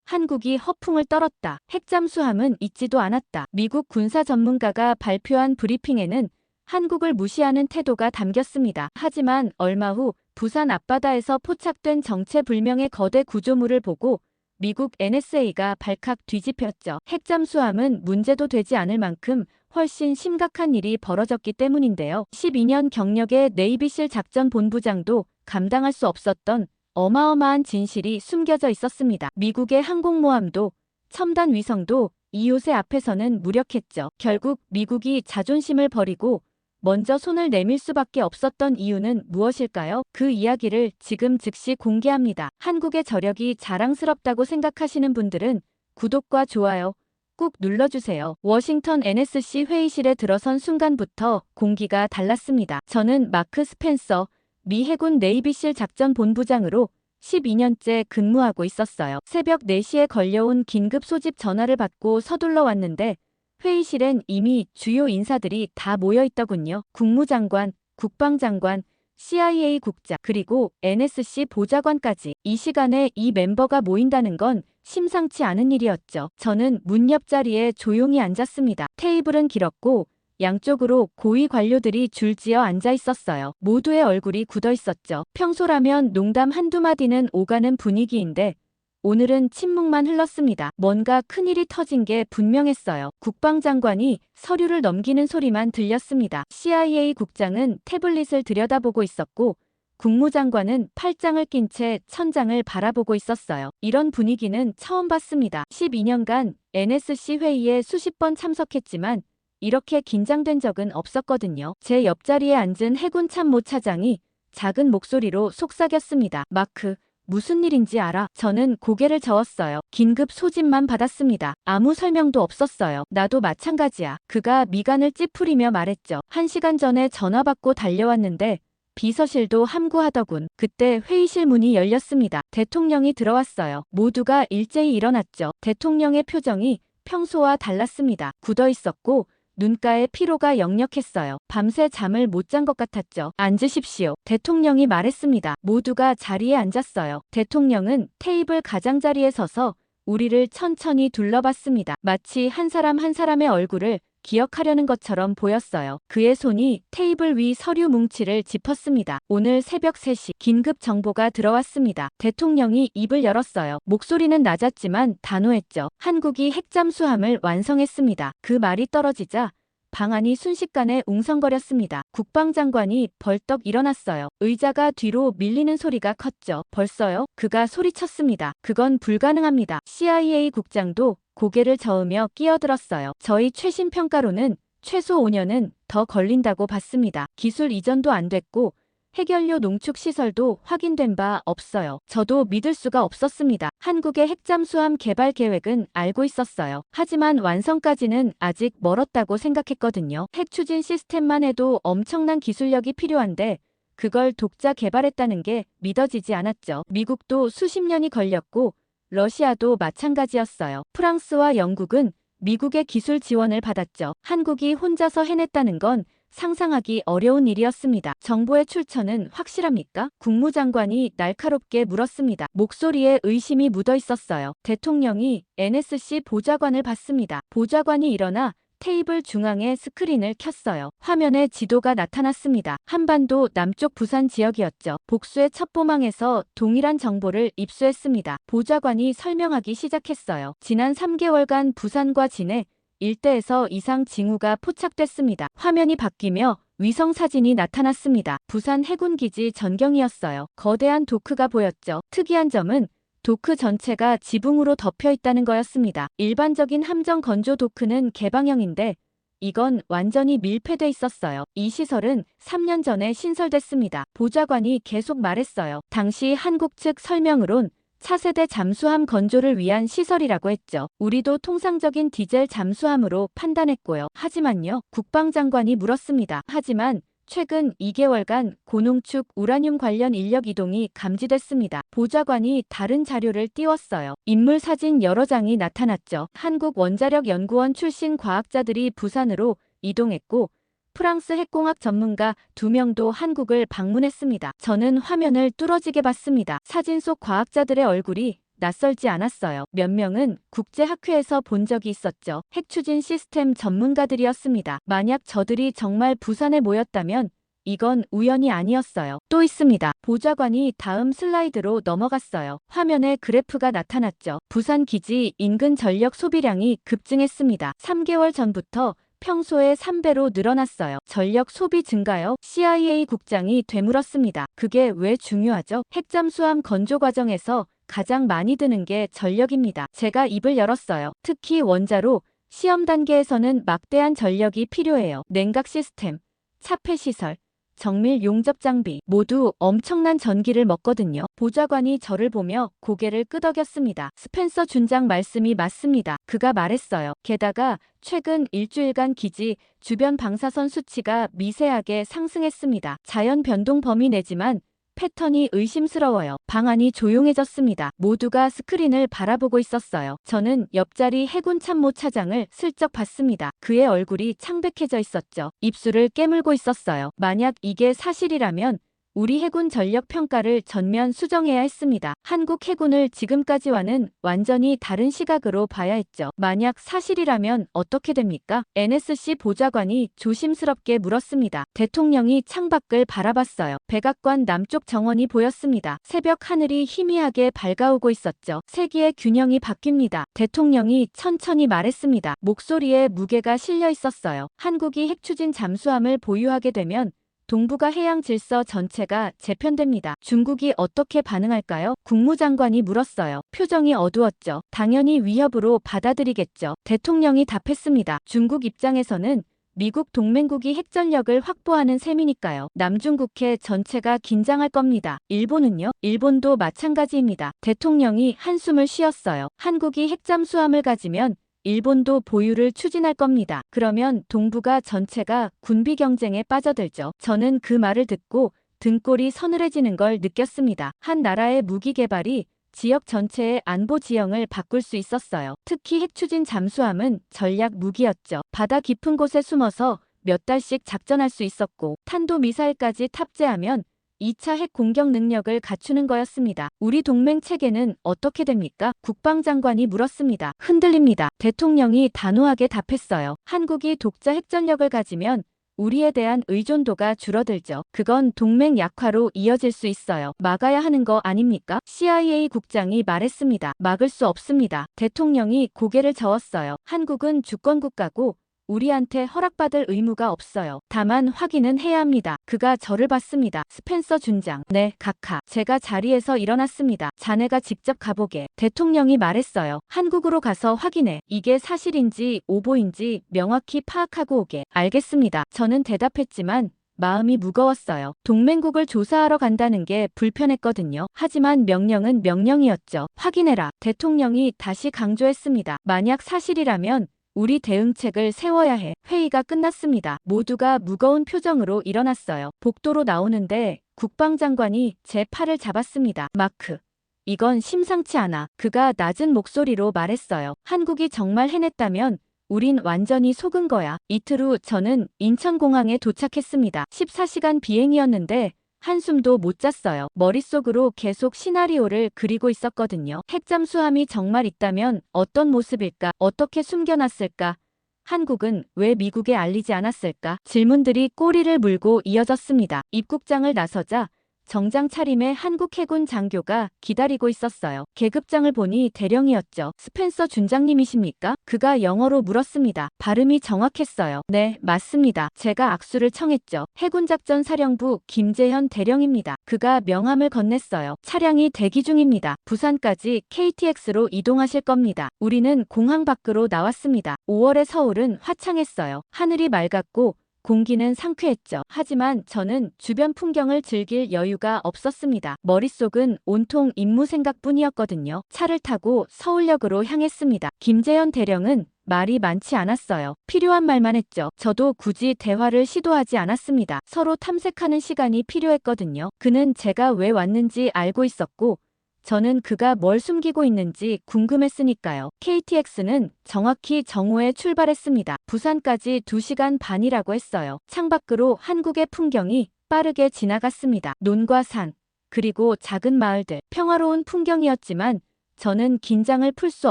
한국이 허풍을 떨었다. 핵잠수함은 있지도 않았다. 미국 군사 전문가가 발표한 브리핑에는 한국을 무시하는 태도가 담겼습니다. 하지만 얼마 후 부산 앞바다에서 포착된 정체불명의 거대 구조물을 보고 미국 NSA가 발칵 뒤집혔죠. 핵잠수함은 문제도 되지 않을 만큼 훨씬 심각한 일이 벌어졌기 때문인데요. 12년 경력의 네이비실 작전본부장도 감당할 수 없었던 어마어마한 진실이 숨겨져 있었습니다. 미국의 항공모함도 첨단 위성도 이 요새 앞에서는 무력했죠. 결국 미국이 자존심을 버리고 먼저 손을 내밀 수밖에 없었던 이유는 무엇일까요? 그 이야기를 지금 즉시 공개합니다. 한국의 저력이 자랑스럽다고 생각하시는 분들은 구독과 좋아요 꾹 눌러주세요. 워싱턴 NSC 회의실에 들어선 순간부터 공기가 달랐습니다. 저는 마크 스펜서 미 해군 네이비실 작전본부장으로 12년째 근무하고 있었어요. 새벽 4시에 걸려온 긴급 소집 전화를 받고 서둘러 왔는데 회의실엔 이미 주요 인사들이 다 모여 있더군요. 국무장관, 국방장관, CIA 국장, 그리고 NSC 보좌관까지. 이 시간에 이 멤버가 모인다는 건 심상치 않은 일이었죠. 저는 문 옆자리에 조용히 앉았습니다. 테이블은 길었고 양쪽으로 고위 관료들이 줄지어 앉아 있었어요. 모두의 얼굴이 굳어 있었죠. 평소라면 농담 한두 마디는 오가는 분위기인데 오늘은 침묵만 흘렀습니다. 뭔가 큰일이 터진 게 분명했어요. 국방장관이 서류를 넘기는 소리만 들렸습니다. CIA 국장은 태블릿을 들여다보고 있었고 국무장관은 팔짱을 낀 채 천장을 바라보고 있었어요. 이런 분위기는 처음 봤습니다. 12년간 NSC 회의에 수십 번 참석했지만 이렇게 긴장된 적은 없었거든요. 제 옆자리에 앉은 해군 참모 차장이 작은 목소리로 속삭였습니다. 마크, 무슨 일인지 알아? 저는 고개를 저었어요. 긴급 소집만 받았습니다. 아무 설명도 없었어요. 나도 마찬가지야. 그가 미간을 찌푸리며 말했죠. 1시간 전에 전화 받고 달려왔는데 비서실도 함구하더군. 그때 회의실 문이 열렸습니다. 대통령이 들어왔어요. 모두가 일제히 일어났죠. 대통령의 표정이 평소와 달랐습니다. 굳어 있었고 눈가에 피로가 역력했어요. 밤새 잠을 못 잔 것 같았죠. 앉으십시오. 대통령이 말했습니다. 모두가 자리에 앉았어요. 대통령은 테이블 가장자리에 서서 우리를 천천히 둘러봤습니다. 마치 한 사람 한 사람의 얼굴을 기억하려는 것처럼 보였어요. 그의 손이 테이블 위 서류 뭉치를 짚었습니다. 오늘 새벽 3시 긴급 정보가 들어왔습니다. 대통령이 입을 열었어요. 목소리는 낮았지만 단호했죠. 한국이 핵잠수함을 완성했습니다. 그 말이 떨어지자 방안이 순식간에 웅성거렸습니다. 국방장관이 벌떡 일어났어요. 의자가 뒤로 밀리는 소리가 컸죠. 벌써요? 그가 소리쳤습니다. 그건 불가능합니다. CIA 국장도 고개를 저으며 끼어들었어요. 저희 최신 평가로는 최소 5년은 더 걸린다고 봤습니다. 기술 이전도 안 됐고 핵연료 농축 시설도 확인된 바 없어요. 저도 믿을 수가 없었습니다. 한국의 핵잠수함 개발 계획은 알고 있었어요. 하지만 완성까지는 아직 멀었다고 생각했거든요. 핵 추진 시스템만 해도 엄청난 기술력이 필요한데 그걸 독자 개발했다는 게 믿어지지 않았죠. 미국도 수십 년이 걸렸고 러시아도 마찬가지였어요. 프랑스와 영국은 미국의 기술 지원을 받았죠. 한국이 혼자서 해냈다는 건 상상하기 어려운 일이었습니다. 정보의 출처는 확실합니까? 국무장관이 날카롭게 물었습니다. 목소리에 의심이 묻어 있었어요. 대통령이 NSC 보좌관을 봤습니다. 보좌관이 일어나 테이블 중앙에 스크린을 켰어요. 화면에 지도가 나타났습니다. 한반도 남쪽 부산 지역이었죠. 복수의 첩보망에서 동일한 정보를 입수했습니다. 보좌관이 설명하기 시작했어요. 지난 3개월간 부산과 진해 일대에서 이상 징후가 포착됐습니다. 화면이 바뀌며 위성 사진이 나타났습니다. 부산 해군기지 전경이었어요. 거대한 도크가 보였죠. 특이한 점은 도크 전체가 지붕으로 덮여 있다는 거였습니다. 일반적인 함정 건조 도크는 개방형인데 이건 완전히 밀폐돼 있었어요. 이 시설은 3년 전에 신설됐습니다. 보좌관이 계속 말했어요. 당시 한국 측 설명으론 차세대 잠수함 건조를 위한 시설이라고 했죠. 우리도 통상적인 디젤 잠수함으로 판단했고요. 하지만요. 국방장관이 물었습니다. 하지만 최근 2개월간 고농축 우라늄 관련 인력 이동이 감지됐습니다. 보좌관이 다른 자료를 띄웠어요. 인물 사진 여러 장이 나타났죠. 한국원자력연구원 출신 과학자들이 부산으로 이동했고 프랑스 핵공학 전문가 2명도 한국을 방문했습니다. 저는 화면을 뚫어지게 봤습니다. 사진 속 과학자들의 얼굴이 낯설지 않았어요. 몇 명은 국제학회에서 본 적이 있었죠. 핵추진 시스템 전문가들이었습니다. 만약 저들이 정말 부산에 모였다면 이건 우연이 아니었어요. 또 있습니다. 보좌관이 다음 슬라이드로 넘어갔어요. 화면에 그래프가 나타났죠. 부산 기지 인근 전력 소비량이 급증했습니다. 3개월 전부터 평소의 3배로 늘어났어요. 전력 소비 증가요? CIA 국장이 되물었습니다. 그게 왜 중요하죠? 핵잠수함 건조 과정에서 가장 많이 드는 게 전력입니다. 제가 입을 열었어요. 특히 원자로 시험 단계에서는 막대한 전력이 필요해요. 냉각 시스템, 차폐 시설, 정밀 용접 장비 모두 엄청난 전기를 먹거든요. 보좌관이 저를 보며 고개를 끄덕였습니다. 스펜서 준장 말씀이 맞습니다. 그가 말했어요. 게다가 최근 일주일간 기지 주변 방사선 수치가 미세하게 상승했습니다. 자연 변동 범위 내지만 패턴이 의심스러워요. 방 안이 조용해졌습니다. 모두가 스크린을 바라보고 있었어요. 저는 옆자리 해군 참모 차장을 슬쩍 봤습니다. 그의 얼굴이 창백해져 있었죠. 입술을 깨물고 있었어요. 만약 이게 사실이라면 우리 해군 전력 평가를 전면 수정해야 했습니다. 한국 해군을 지금까지와는 완전히 다른 시각으로 봐야 했죠. 만약 사실이라면 어떻게 됩니까? NSC 보좌관이 조심스럽게 물었습니다. 대통령이 창밖을 바라봤어요. 백악관 남쪽 정원이 보였습니다. 새벽 하늘이 희미하게 밝아오고 있었죠. 세기의 균형이 바뀝니다. 대통령이 천천히 말했습니다. 목소리에 무게가 실려 있었어요. 한국이 핵추진 잠수함을 보유하게 되면 동북아 해양 질서 전체가 재편됩니다. 중국이 어떻게 반응할까요? 국무장관이 물었어요. 표정이 어두웠죠. 당연히 위협으로 받아들이겠죠. 대통령이 답했습니다. 중국 입장에서는 미국 동맹국이 핵전력을 확보하는 셈이니까요. 남중국해 전체가 긴장할 겁니다. 일본은요? 일본도 마찬가지입니다. 대통령이 한숨을 쉬었어요. 한국이 핵잠수함을 가지면 일본도 보유를 추진할 겁니다. 그러면 동북아 전체가 군비 경쟁에 빠져들죠. 저는 그 말을 듣고 등골이 서늘해지는 걸 느꼈습니다. 한 나라의 무기 개발이 지역 전체의 안보 지형을 바꿀 수 있었어요. 특히 핵추진 잠수함은 전략 무기였죠. 바다 깊은 곳에 숨어서 몇 달씩 작전할 수 있었고 탄도미사일까지 탑재하면 2차 핵 공격 능력을 갖추는 거였습니다. 우리 동맹 체계는 어떻게 됩니까? 국방장관이 물었습니다. 흔들립니다. 대통령이 단호하게 답했어요. 한국이 독자 핵전력을 가지면 우리에 대한 의존도가 줄어들죠. 그건 동맹 약화로 이어질 수 있어요. 막아야 하는 거 아닙니까? CIA 국장이 말했습니다. 막을 수 없습니다. 대통령이 고개를 저었어요. 한국은 주권국가고 우리한테 허락받을 의무가 없어요. 다만 확인은 해야 합니다. 그가 저를 봤습니다. 스펜서 준장. 네, 각하. 제가 자리에서 일어났습니다. 자네가 직접 가보게. 대통령이 말했어요. 한국으로 가서 확인해. 이게 사실인지 오보인지 명확히 파악하고 오게. 알겠습니다. 저는 대답했지만 마음이 무거웠어요. 동맹국을 조사하러 간다는 게 불편했거든요. 하지만 명령은 명령이었죠. 확인해라. 대통령이 다시 강조했습니다. 만약 사실이라면 우리 대응책을 세워야 해. 회의가 끝났습니다. 모두가 무거운 표정으로 일어났어요. 복도로 나오는데 국방장관이 제 팔을 잡았습니다. 마크. 이건 심상치 않아. 그가 낮은 목소리로 말했어요. 한국이 정말 해냈다면 우린 완전히 속은 거야. 이틀 후 저는 인천공항에 도착했습니다. 14시간 비행이었는데 한숨도 못 잤어요. 머릿속으로 계속 시나리오를 그리고 있었거든요. 핵잠수함이 정말 있다면 어떤 모습일까? 어떻게 숨겨놨을까? 한국은 왜 미국에 알리지 않았을까? 질문들이 꼬리를 물고 이어졌습니다. 입국장을 나서자 정장 차림의 한국 해군 장교가 기다리고 있었어요. 계급장을 보니 대령이었죠. 스펜서 준장님이십니까? 그가 영어로 물었습니다. 발음이 정확했어요. 네, 맞습니다. 제가 악수를 청했죠. 해군작전사령부 김재현 대령입니다. 그가 명함을 건넸어요. 차량이 대기 중입니다. 부산까지 KTX로 이동하실 겁니다. 우리는 공항 밖으로 나왔습니다. 5월의 서울은 화창했어요. 하늘이 맑았고 공기는 상쾌했죠. 하지만 저는 주변 풍경을 즐길 여유가 없었습니다. 머릿속은 온통 임무 생각뿐이었거든요. 차를 타고 서울역으로 향했습니다. 김재현 대령은 말이 많지 않았어요. 필요한 말만 했죠. 저도 굳이 대화를 시도하지 않았습니다. 서로 탐색하는 시간이 필요했거든요. 그는 제가 왜 왔는지 알고 있었고 저는 그가 뭘 숨기고 있는지 궁금했으니까요. KTX는 정확히 정오에 출발했습니다. 부산까지 2시간 반이라고 했어요. 창밖으로 한국의 풍경이 빠르게 지나갔습니다. 논과 산, 그리고 작은 마을들. 평화로운 풍경이었지만 저는 긴장을 풀 수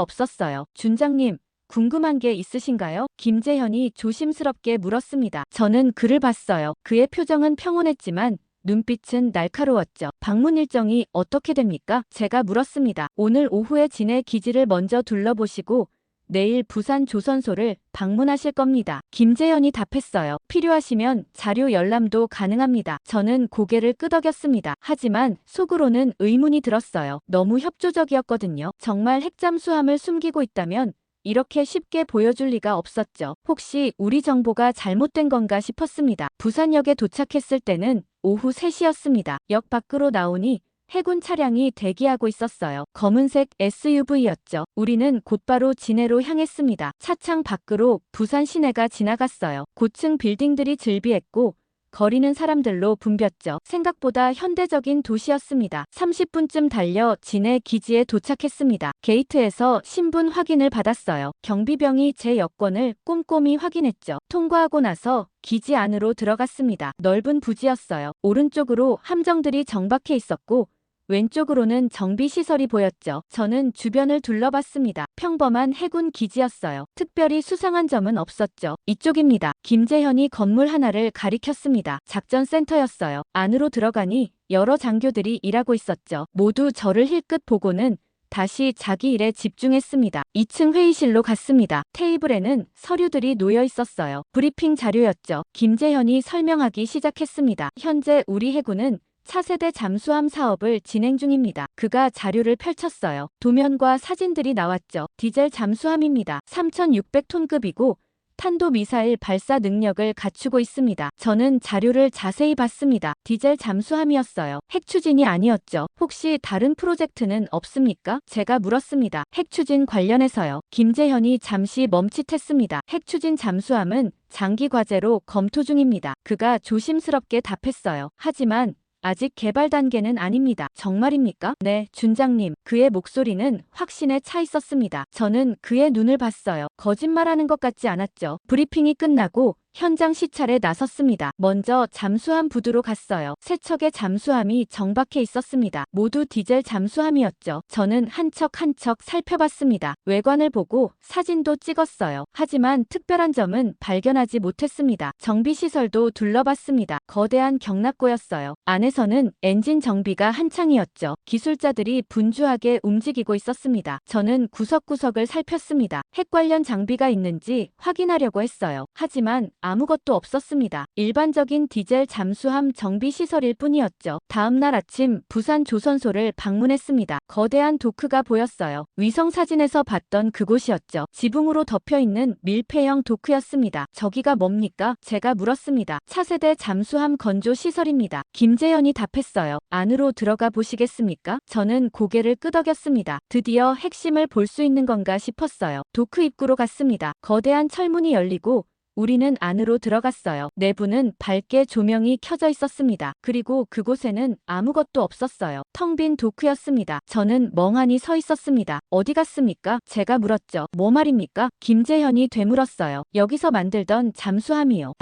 없었어요. 준장님, 궁금한 게 있으신가요? 김재현이 조심스럽게 물었습니다. 저는 그를 봤어요. 그의 표정은 평온했지만 눈빛은 날카로웠죠. 방문 일정이 어떻게 됩니까? 제가 물었습니다. 오늘 오후에 진해 기지를 먼저 둘러보시고 내일 부산 조선소를 방문하실 겁니다. 김재현이 답했어요. 필요하시면 자료 열람도 가능합니다. 저는 고개를 끄덕였습니다. 하지만 속으로는 의문이 들었어요. 너무 협조적이었거든요. 정말 핵잠수함을 숨기고 있다면 이렇게 쉽게 보여줄 리가 없었죠. 혹시 우리 정보가 잘못된 건가 싶었습니다. 부산역에 도착했을 때는 오후 3시였습니다. 역 밖으로 나오니 해군 차량이 대기하고 있었어요. 검은색 SUV였죠. 우리는 곧바로 진해로 향했습니다. 차창 밖으로 부산 시내가 지나갔어요. 고층 빌딩들이 즐비했고 거리는 사람들로 붐볐죠. 생각보다 현대적인 도시였습니다. 30분쯤 달려 진해 기지에 도착했습니다. 게이트에서 신분 확인을 받았어요. 경비병이 제 여권을 꼼꼼히 확인했죠. 통과하고 나서 기지 안으로 들어갔습니다. 넓은 부지였어요. 오른쪽으로 함정들이 정박해 있었고 왼쪽으로는 정비시설이 보였죠. 저는 주변을 둘러봤습니다. 평범한 해군 기지였어요. 특별히 수상한 점은 없었죠. 이쪽입니다. 김재현이 건물 하나를 가리켰습니다. 작전센터였어요. 안으로 들어가니 여러 장교들이 일하고 있었죠. 모두 저를 힐끗 보고는 다시 자기 일에 집중했습니다. 2층 회의실로 갔습니다. 테이블에는 서류들이 놓여 있었어요. 브리핑 자료였죠. 김재현이 설명하기 시작했습니다. 현재 우리 해군은 차세대 잠수함 사업을 진행 중입니다. 그가 자료를 펼쳤어요. 도면과 사진들이 나왔죠. 디젤 잠수함입니다. 3,600톤급이고 탄도미사일 발사 능력을 갖추고 있습니다. 저는 자료를 자세히 봤습니다. 디젤 잠수함이었어요. 핵추진이 아니었죠. 혹시 다른 프로젝트는 없습니까? 제가 물었습니다. 핵추진 관련해서요. 김재현이 잠시 멈칫했습니다. 핵추진 잠수함은 장기 과제로 검토 중입니다. 그가 조심스럽게 답했어요. 하지만 아직 개발 단계는 아닙니다. 정말입니까? 네, 준장님. 그의 목소리는 확신에 차 있었습니다. 저는 그의 눈을 봤어요. 거짓말하는 것 같지 않았죠. 브리핑이 끝나고 현장 시찰에 나섰습니다. 먼저 잠수함 부두로 갔어요. 세 척의 잠수함이 정박해 있었습니다. 모두 디젤 잠수함이었죠. 저는 한 척 한 척 살펴봤습니다. 외관을 보고 사진도 찍었어요. 하지만 특별한 점은 발견하지 못했습니다. 정비시설도 둘러봤습니다. 거대한 경납고였어요. 안에서는 엔진 정비가 한창이었죠. 기술자들이 분주하게 움직이고 있었습니다. 저는 구석구석을 살폈습니다. 핵 관련 장비가 있는지 확인하려고 했어요. 하지만 아무것도 없었습니다. 일반적인 디젤 잠수함 정비 시설일 뿐이었죠. 다음 날 아침 부산 조선소를 방문했습니다. 거대한 도크가 보였어요. 위성 사진에서 봤던 그곳이었죠. 지붕으로 덮여있는 밀폐형 도크였습니다. 저기가 뭡니까? 제가 물었습니다. 차세대 잠수함 건조 시설입니다. 김재현이 답했어요. 안으로 들어가 보시겠습니까? 저는 고개를 끄덕였습니다. 드디어 핵심을 볼 수 있는 건가 싶었어요. 도크 입구로 갔습니다. 거대한 철문이 열리고 우리는 안으로 들어갔어요. 내부는 밝게 조명이 켜져 있었습니다. 그리고 그곳에는 아무것도 없었어요. 텅 빈 도크였습니다. 저는 멍하니 서 있었습니다. 어디 갔습니까? 제가 물었죠. 뭐 말입니까? 김재현이 되물었어요. 여기서 만들던 잠수함이요.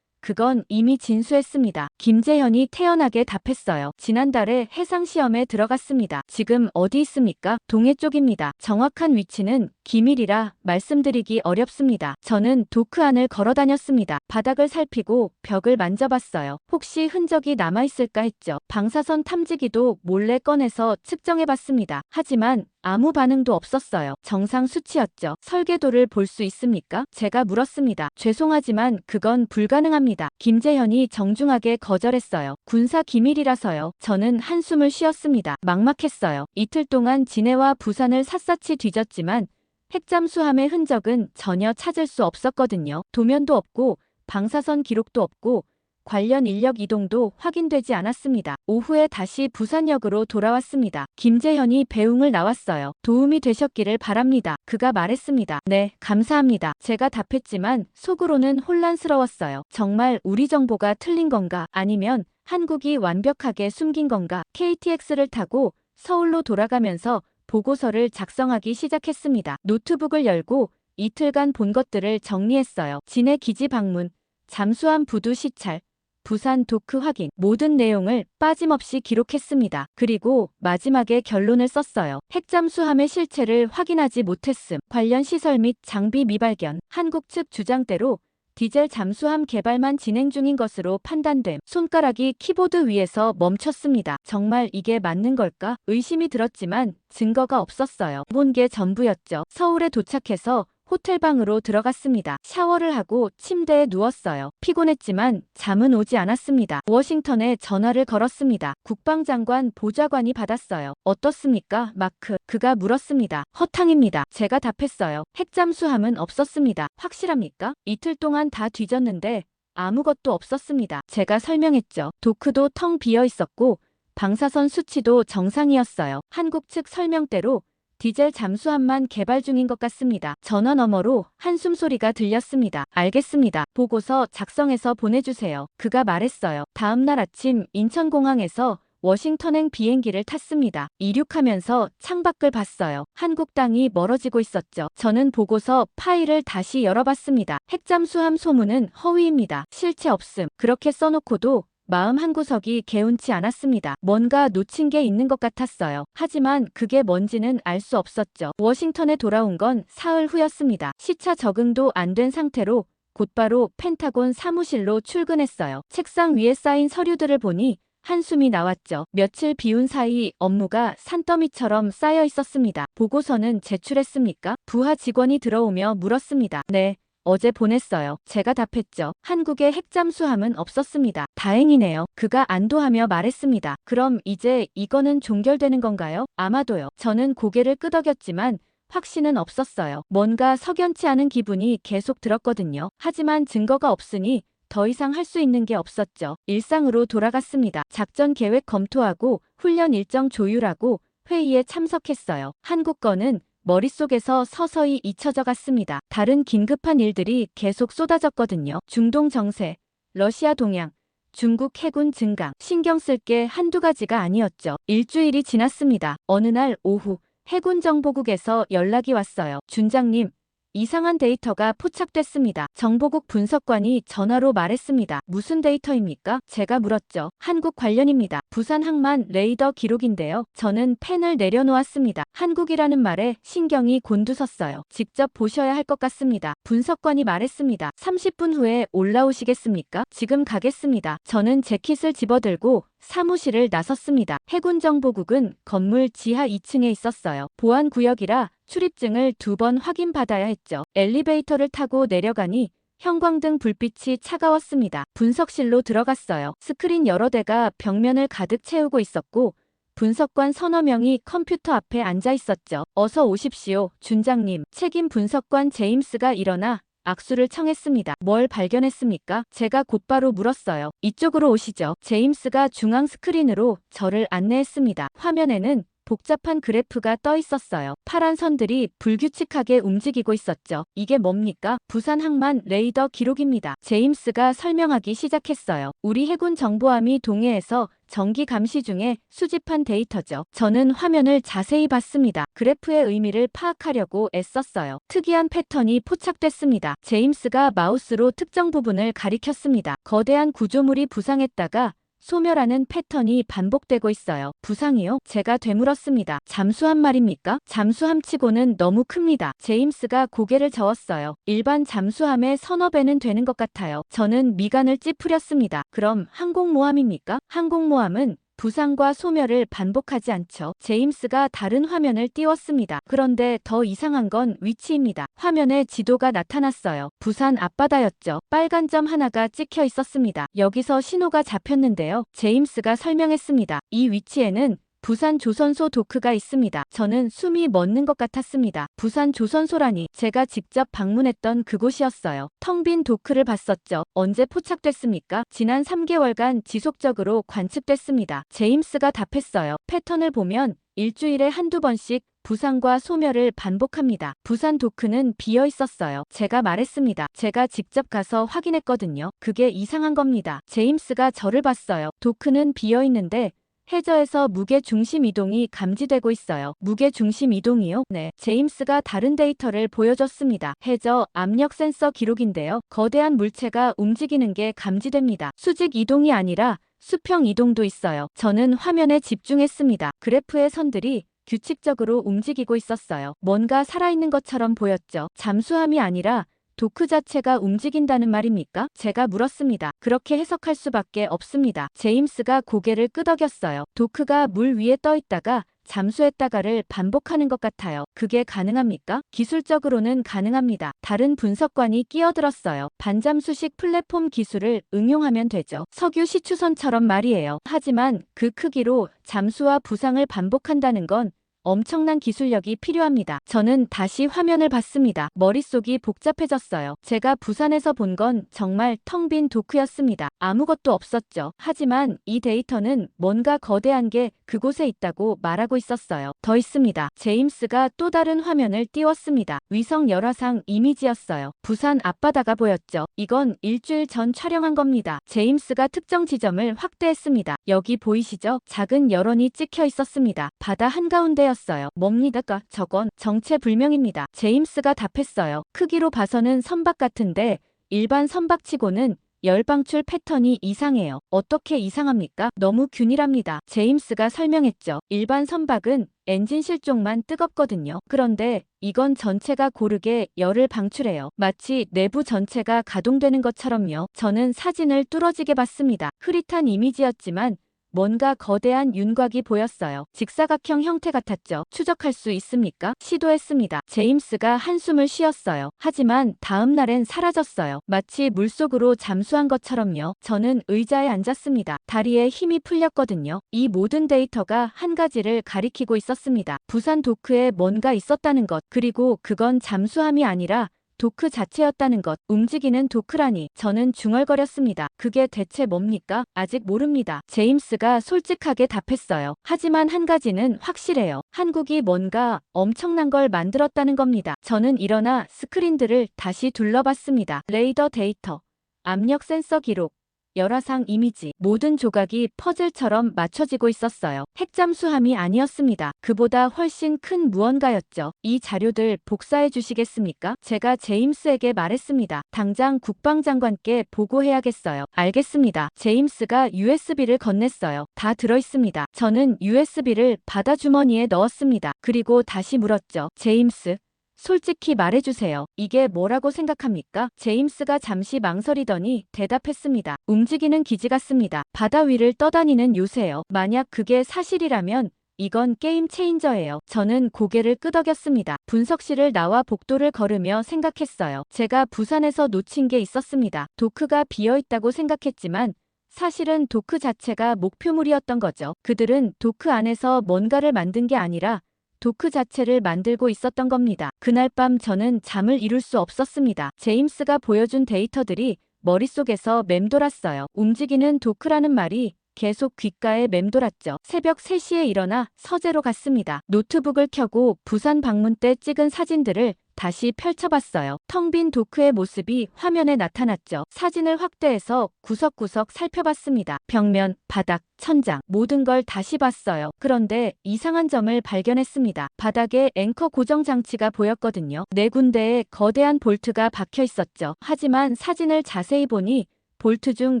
그건 이미 진수했습니다. 김재현이 태연하게 답했어요. 지난달에 해상시험에 들어갔습니다. 지금 어디 있습니까? 동해 쪽입니다. 정확한 위치는 기밀이라 말씀드리기 어렵습니다. 저는 도크 안을 걸어다녔습니다. 바닥을 살피고 벽을 만져봤어요. 혹시 흔적이 남아있을까 했죠. 방사선 탐지기도 몰래 꺼내서 측정해봤습니다. 하지만 아무 반응도 없었어요. 정상 수치였죠. 설계도를 볼 수 있습니까? 제가 물었습니다. 죄송하지만 그건 불가능합니다. 김재현이 정중하게 거절했어요. 군사 기밀이라서요. 저는 한숨을 쉬었습니다. 막막했어요. 이틀 동안 진해와 부산을 샅샅이 뒤졌지만 핵잠수함의 흔적은 전혀 찾을 수 없었거든요. 도면도 없고 방사선 기록도 없고 관련 인력 이동도 확인되지 않았습니다. 오후에 다시 부산역으로 돌아왔습니다. 김재현이 배웅을 나왔어요. 도움이 되셨기를 바랍니다. 그가 말했습니다. 네, 감사합니다. 제가 답했지만 속으로는 혼란스러웠어요. 정말 우리 정보가 틀린 건가? 아니면 한국이 완벽하게 숨긴 건가? KTX를 타고 서울로 돌아가면서 보고서를 작성하기 시작했습니다. 노트북을 열고 이틀간 본 것들을 정리했어요. 진해 기지 방문, 잠수함 부두 시찰, 부산 도크 확인, 모든 내용을 빠짐없이 기록했습니다. 그리고 마지막에 결론을 썼어요. 핵잠수함의 실체를 확인하지 못했음, 관련 시설 및 장비 미발견, 한국 측 주장대로 디젤 잠수함 개발만 진행 중인 것으로 판단됨. 손가락이 키보드 위에서 멈췄습니다. 정말 이게 맞는 걸까? 의심이 들었지만 증거가 없었어요. 본 게 전부였죠. 서울에 도착해서 호텔방으로 들어갔습니다. 샤워를 하고 침대에 누웠어요. 피곤했지만 잠은 오지 않았습니다. 워싱턴에 전화를 걸었습니다. 국방장관 보좌관이 받았어요. 어떻습니까, 마크? 그가 물었습니다. 허탕입니다. 제가 답했어요. 핵잠수함은 없었습니다. 확실합니까? 이틀 동안 다 뒤졌는데 아무것도 없었습니다. 제가 설명했죠. 도크도 텅 비어 있었고 방사선 수치도 정상이었어요. 한국 측 설명대로 디젤 잠수함만 개발 중인 것 같습니다. 전화 너머로 한숨 소리가 들렸습니다. 알겠습니다. 보고서 작성해서 보내주세요. 그가 말했어요. 다음 날 아침 인천공항에서 워싱턴행 비행기를 탔습니다. 이륙하면서 창밖을 봤어요. 한국 땅이 멀어지고 있었죠. 저는 보고서 파일을 다시 열어봤습니다. 핵잠수함 소문은 허위입니다. 실체 없음. 그렇게 써놓고도 마음 한구석이 개운치 않았습니다. 뭔가 놓친 게 있는 것 같았어요. 하지만 그게 뭔지는 알 수 없었죠. 워싱턴에 돌아온 건 사흘 후였습니다. 시차 적응도 안 된 상태로 곧바로 펜타곤 사무실로 출근했어요. 책상 위에 쌓인 서류들을 보니 한숨이 나왔죠. 며칠 비운 사이 업무가 산더미처럼 쌓여 있었습니다. 보고서는 제출했습니까? 부하 직원이 들어오며 물었습니다. 네. 어제 보냈어요. 제가 답했죠. 한국에 핵잠수함은 없었습니다. 다행이네요. 그가 안도하며 말했습니다. 그럼 이제 이거는 종결되는 건가요? 아마도요. 저는 고개를 끄덕였지만 확신은 없었어요. 뭔가 석연치 않은 기분이 계속 들었거든요. 하지만 증거가 없으니 더 이상 할 수 있는 게 없었죠. 일상으로 돌아갔습니다. 작전 계획 검토하고 훈련 일정 조율하고 회의에 참석했어요. 한국 거는 머릿속에서 서서히 잊혀져 갔습니다. 다른 긴급한 일들이 계속 쏟아졌거든요. 중동 정세, 러시아 동향, 중국 해군 증강, 신경 쓸 게 한두 가지가 아니었죠. 일주일이 지났습니다. 어느 날 오후 해군정보국에서 연락이 왔어요. 준장님, 이상한 데이터가 포착됐습니다. 정보국 분석관이 전화로 말했습니다. 무슨 데이터입니까? 제가 물었죠. 한국 관련입니다. 부산 항만 레이더 기록인데요. 저는 펜을 내려놓았습니다. 한국이라는 말에 신경이 곤두섰어요. 직접 보셔야 할 것 같습니다. 분석관이 말했습니다. 30분 후에 올라오시겠습니까? 지금 가겠습니다. 저는 재킷을 집어들고 사무실을 나섰습니다. 해군정보국은 건물 지하 2층에 있었어요. 보안구역이라 출입증을 2번 확인받아야 했죠. 엘리베이터를 타고 내려가니 형광등 불빛이 차가웠습니다. 분석실로 들어갔어요. 스크린 여러 대가 벽면을 가득 채우고 있었고 분석관 서너 명이 컴퓨터 앞에 앉아 있었죠. 어서 오십시오, 준장님. 책임 분석관 제임스가 일어나 악수를 청했습니다. 뭘 발견했습니까? 제가 곧바로 물었어요. 이쪽으로 오시죠. 제임스가 중앙 스크린으로 저를 안내했습니다. 화면에는 복잡한 그래프가 떠 있었어요. 파란 선들이 불규칙하게 움직이고 있었죠. 이게 뭡니까? 부산 항만 레이더 기록입니다. 제임스가 설명하기 시작했어요. 우리 해군 정보함이 동해에서 정기 감시 중에 수집한 데이터죠. 저는 화면을 자세히 봤습니다. 그래프의 의미를 파악하려고 애썼어요. 특이한 패턴이 포착됐습니다. 제임스가 마우스로 특정 부분을 가리켰습니다. 거대한 구조물이 부상했다가 소멸하는 패턴이 반복되고 있어요. 부상이요? 제가 되물었습니다. 잠수함 말입니까? 잠수함치고는 너무 큽니다. 제임스가 고개를 저었어요. 일반 잠수함의 서너 배는 되는 것 같아요. 저는 미간을 찌푸렸습니다. 그럼 항공모함입니까? 항공모함은 부상과 소멸을 반복하지 않죠. 제임스가 다른 화면을 띄웠습니다. 그런데 더 이상한 건 위치입니다. 화면에 지도가 나타났어요. 부산 앞바다였죠. 빨간 점 하나가 찍혀 있었습니다. 여기서 신호가 잡혔는데요. 제임스가 설명했습니다. 이 위치에는 부산 조선소 도크가 있습니다. 저는 숨이 멎는 것 같았습니다. 부산 조선소라니, 제가 직접 방문했던 그곳이었어요. 텅 빈 도크를 봤었죠. 언제 포착됐습니까? 지난 3개월간 지속적으로 관측됐습니다. 제임스가 답했어요. 패턴을 보면 일주일에 한두 번씩 부상과 소멸을 반복합니다. 부산 도크는 비어 있었어요. 제가 말했습니다. 제가 직접 가서 확인했거든요. 그게 이상한 겁니다. 제임스가 저를 봤어요. 도크는 비어 있는데 해저에서 무게 중심 이동이 감지되고 있어요. 무게 중심 이동이요? 네. 제임스가 다른 데이터를 보여줬습니다. 해저 압력 센서 기록인데요. 거대한 물체가 움직이는 게 감지됩니다. 수직 이동이 아니라 수평 이동도 있어요. 저는 화면에 집중했습니다. 그래프의 선들이 규칙적으로 움직이고 있었어요. 뭔가 살아있는 것처럼 보였죠. 잠수함이 아니라 도크 자체가 움직인다는 말입니까? 제가 물었습니다. 그렇게 해석할 수밖에 없습니다. 제임스가 고개를 끄덕였어요. 도크가 물 위에 떠 있다가 잠수했다가를 반복하는 것 같아요. 그게 가능합니까? 기술적으로는 가능합니다. 다른 분석관이 끼어들었어요. 반잠수식 플랫폼 기술을 응용하면 되죠. 석유 시추선처럼 말이에요. 하지만 그 크기로 잠수와 부상을 반복한다는 건 엄청난 기술력이 필요합니다. 저는 다시 화면을 봤습니다. 머릿속이 복잡해졌어요. 제가 부산에서 본 건 정말 텅 빈 도크였습니다. 아무것도 없었죠. 하지만 이 데이터는 뭔가 거대한 게 그곳에 있다고 말하고 있었어요. 더 있습니다. 제임스가 또 다른 화면을 띄웠습니다. 위성 열화상 이미지였어요. 부산 앞바다가 보였죠. 이건 일주일 전 촬영한 겁니다. 제임스가 특정 지점을 확대했습니다. 여기 보이시죠? 작은 열원이 찍혀 있었습니다. 바다 한가운데였어요. 뭡니까? 저건 정체불명입니다. 제임스가 답했어요. 크기로 봐서는 선박 같은데 일반 선박치고는 열방출 패턴이 이상해요. 어떻게 이상합니까? 너무 균일합니다. 제임스가 설명했죠. 일반 선박은 엔진 실종만 뜨겁거든요. 그런데 이건 전체가 고르게 열을 방출해요. 마치 내부 전체가 가동되는 것처럼요. 저는 사진을 뚫어지게 봤습니다. 흐릿한 이미지였지만 뭔가 거대한 윤곽이 보였어요. 직사각형 형태 같았죠. 추적할 수 있습니까? 시도했습니다. 제임스가 한숨을 쉬었어요. 하지만 다음 날엔 사라졌어요. 마치 물속으로 잠수한 것처럼요. 저는 의자에 앉았습니다. 다리에 힘이 풀렸거든요. 이 모든 데이터가 한 가지를 가리키고 있었습니다. 부산 도크에 뭔가 있었다는 것. 그리고 그건 잠수함이 아니라 도크 자체였다는 것. 움직이는 도크라니. 저는 중얼거렸습니다. 그게 대체 뭡니까? 아직 모릅니다. 제임스가 솔직하게 답했어요. 하지만 한 가지는 확실해요. 한국이 뭔가 엄청난 걸 만들었다는 겁니다. 저는 일어나 스크린들을 다시 둘러봤습니다. 레이더 데이터, 압력 센서 기록, 열화상 이미지, 모든 조각이 퍼즐처럼 맞춰지고 있었어요. 핵잠수함이 아니었습니다. 그보다 훨씬 큰 무언가였죠. 이 자료들 복사해 주시겠습니까? 제가 제임스에게 말했습니다. 당장 국방장관께 보고해야겠어요. 알겠습니다. 제임스가 USB를 건넸어요. 다 들어있습니다. 저는 USB를 바다 주머니에 넣었습니다. 그리고 다시 물었죠. 제임스, 솔직히 말해주세요. 이게 뭐라고 생각합니까? 제임스가 잠시 망설이더니 대답했습니다. 움직이는 기지 같습니다. 바다 위를 떠다니는 요새요. 만약 그게 사실이라면 이건 게임 체인저예요. 저는 고개를 끄덕였습니다. 분석실을 나와 복도를 걸으며 생각했어요. 제가 부산에서 놓친 게 있었습니다. 도크가 비어있다고 생각했지만 사실은 도크 자체가 목표물이었던 거죠. 그들은 도크 안에서 뭔가를 만든 게 아니라 도크 자체를 만들고 있었던 겁니다. 그날 밤 저는 잠을 이룰 수 없었습니다. 제임스가 보여준 데이터들이 머릿속에서 맴돌았어요. 움직이는 도크라는 말이 계속 귓가에 맴돌았죠. 새벽 3시에 일어나 서재로 갔습니다. 노트북을 켜고 부산 방문 때 찍은 사진들을 다시 펼쳐봤어요. 텅 빈 도크의 모습이 화면에 나타났죠. 사진을 확대해서 구석구석 살펴봤습니다. 벽면, 바닥, 천장, 모든 걸 다시 봤어요. 그런데 이상한 점을 발견했습니다. 바닥에 앵커 고정 장치가 보였거든요. 4군데에 거대한 볼트가 박혀 있었죠. 하지만 사진을 자세히 보니 볼트 중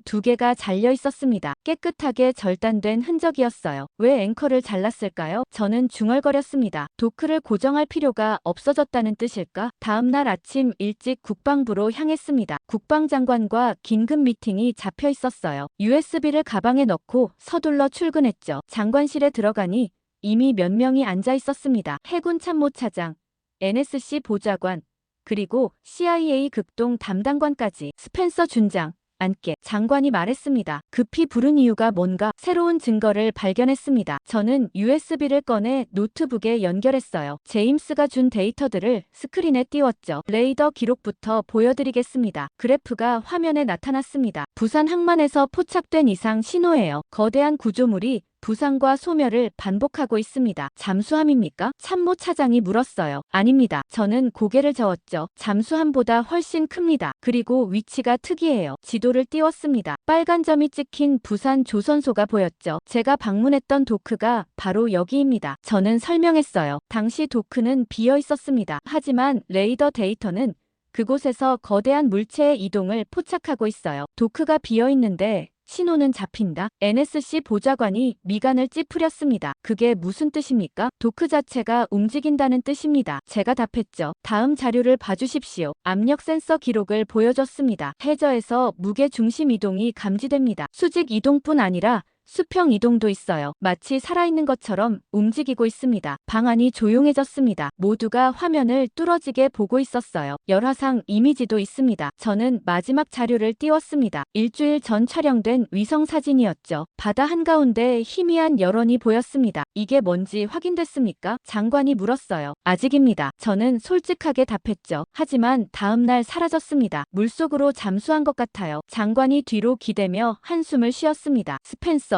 2개가 잘려 있었습니다. 깨끗하게 절단된 흔적이었어요. 왜 앵커를 잘랐을까요? 저는 중얼거렸습니다. 도크를 고정할 필요가 없어졌다는 뜻일까? 다음 날 아침 일찍 국방부로 향했습니다. 국방장관과 긴급 미팅이 잡혀 있었어요. USB를 가방에 넣고 서둘러 출근했죠. 장관실에 들어가니 이미 몇 명이 앉아 있었습니다. 해군 참모차장, NSC 보좌관, 그리고 CIA 극동 담당관까지. 스펜서 준장, 앉게. 장관이 말했습니다. 급히 부른 이유가 뭔가? 새로운 증거를 발견했습니다. 저는 USB를 꺼내 노트북에 연결했어요. 제임스가 준 데이터들을 스크린에 띄웠죠. 레이더 기록부터 보여드리겠습니다. 그래프가 화면에 나타났습니다. 부산 항만에서 포착된 이상 신호예요. 거대한 구조물이 부상과 소멸을 반복하고 있습니다. 잠수함입니까? 참모 차장이 물었어요. 아닙니다. 저는 고개를 저었죠. 잠수함보다 훨씬 큽니다. 그리고 위치가 특이해요. 지도를 띄웠습니다. 빨간 점이 찍힌 부산 조선소가 보였죠. 제가 방문했던 도크가 바로 여기입니다. 저는 설명했어요. 당시 도크는 비어 있었습니다. 하지만 레이더 데이터는 그곳에서 거대한 물체의 이동을 포착하고 있어요. 도크가 비어 있는데 신호는 잡힌다. NSC 보좌관이 미간을 찌푸렸습니다. 그게 무슨 뜻입니까? 도크 자체가 움직인다는 뜻입니다. 제가 답했죠. 다음 자료를 봐주십시오. 압력 센서 기록을 보여줬습니다. 해저에서 무게 중심 이동이 감지됩니다. 수직 이동뿐 아니라 수평 이동도 있어요. 마치 살아있는 것처럼 움직이고 있습니다. 방 안이 조용해졌습니다. 모두가 화면을 뚫어지게 보고 있었어요. 열화상 이미지도 있습니다. 저는 마지막 자료를 띄웠습니다. 일주일 전 촬영된 위성 사진이었죠. 바다 한가운데 희미한 열원이 보였습니다. 이게 뭔지 확인됐습니까? 장관이 물었어요. 아직입니다. 저는 솔직하게 답했죠. 하지만 다음날 사라졌습니다. 물속으로 잠수한 것 같아요. 장관이 뒤로 기대며 한숨을 쉬었습니다. 스펜서,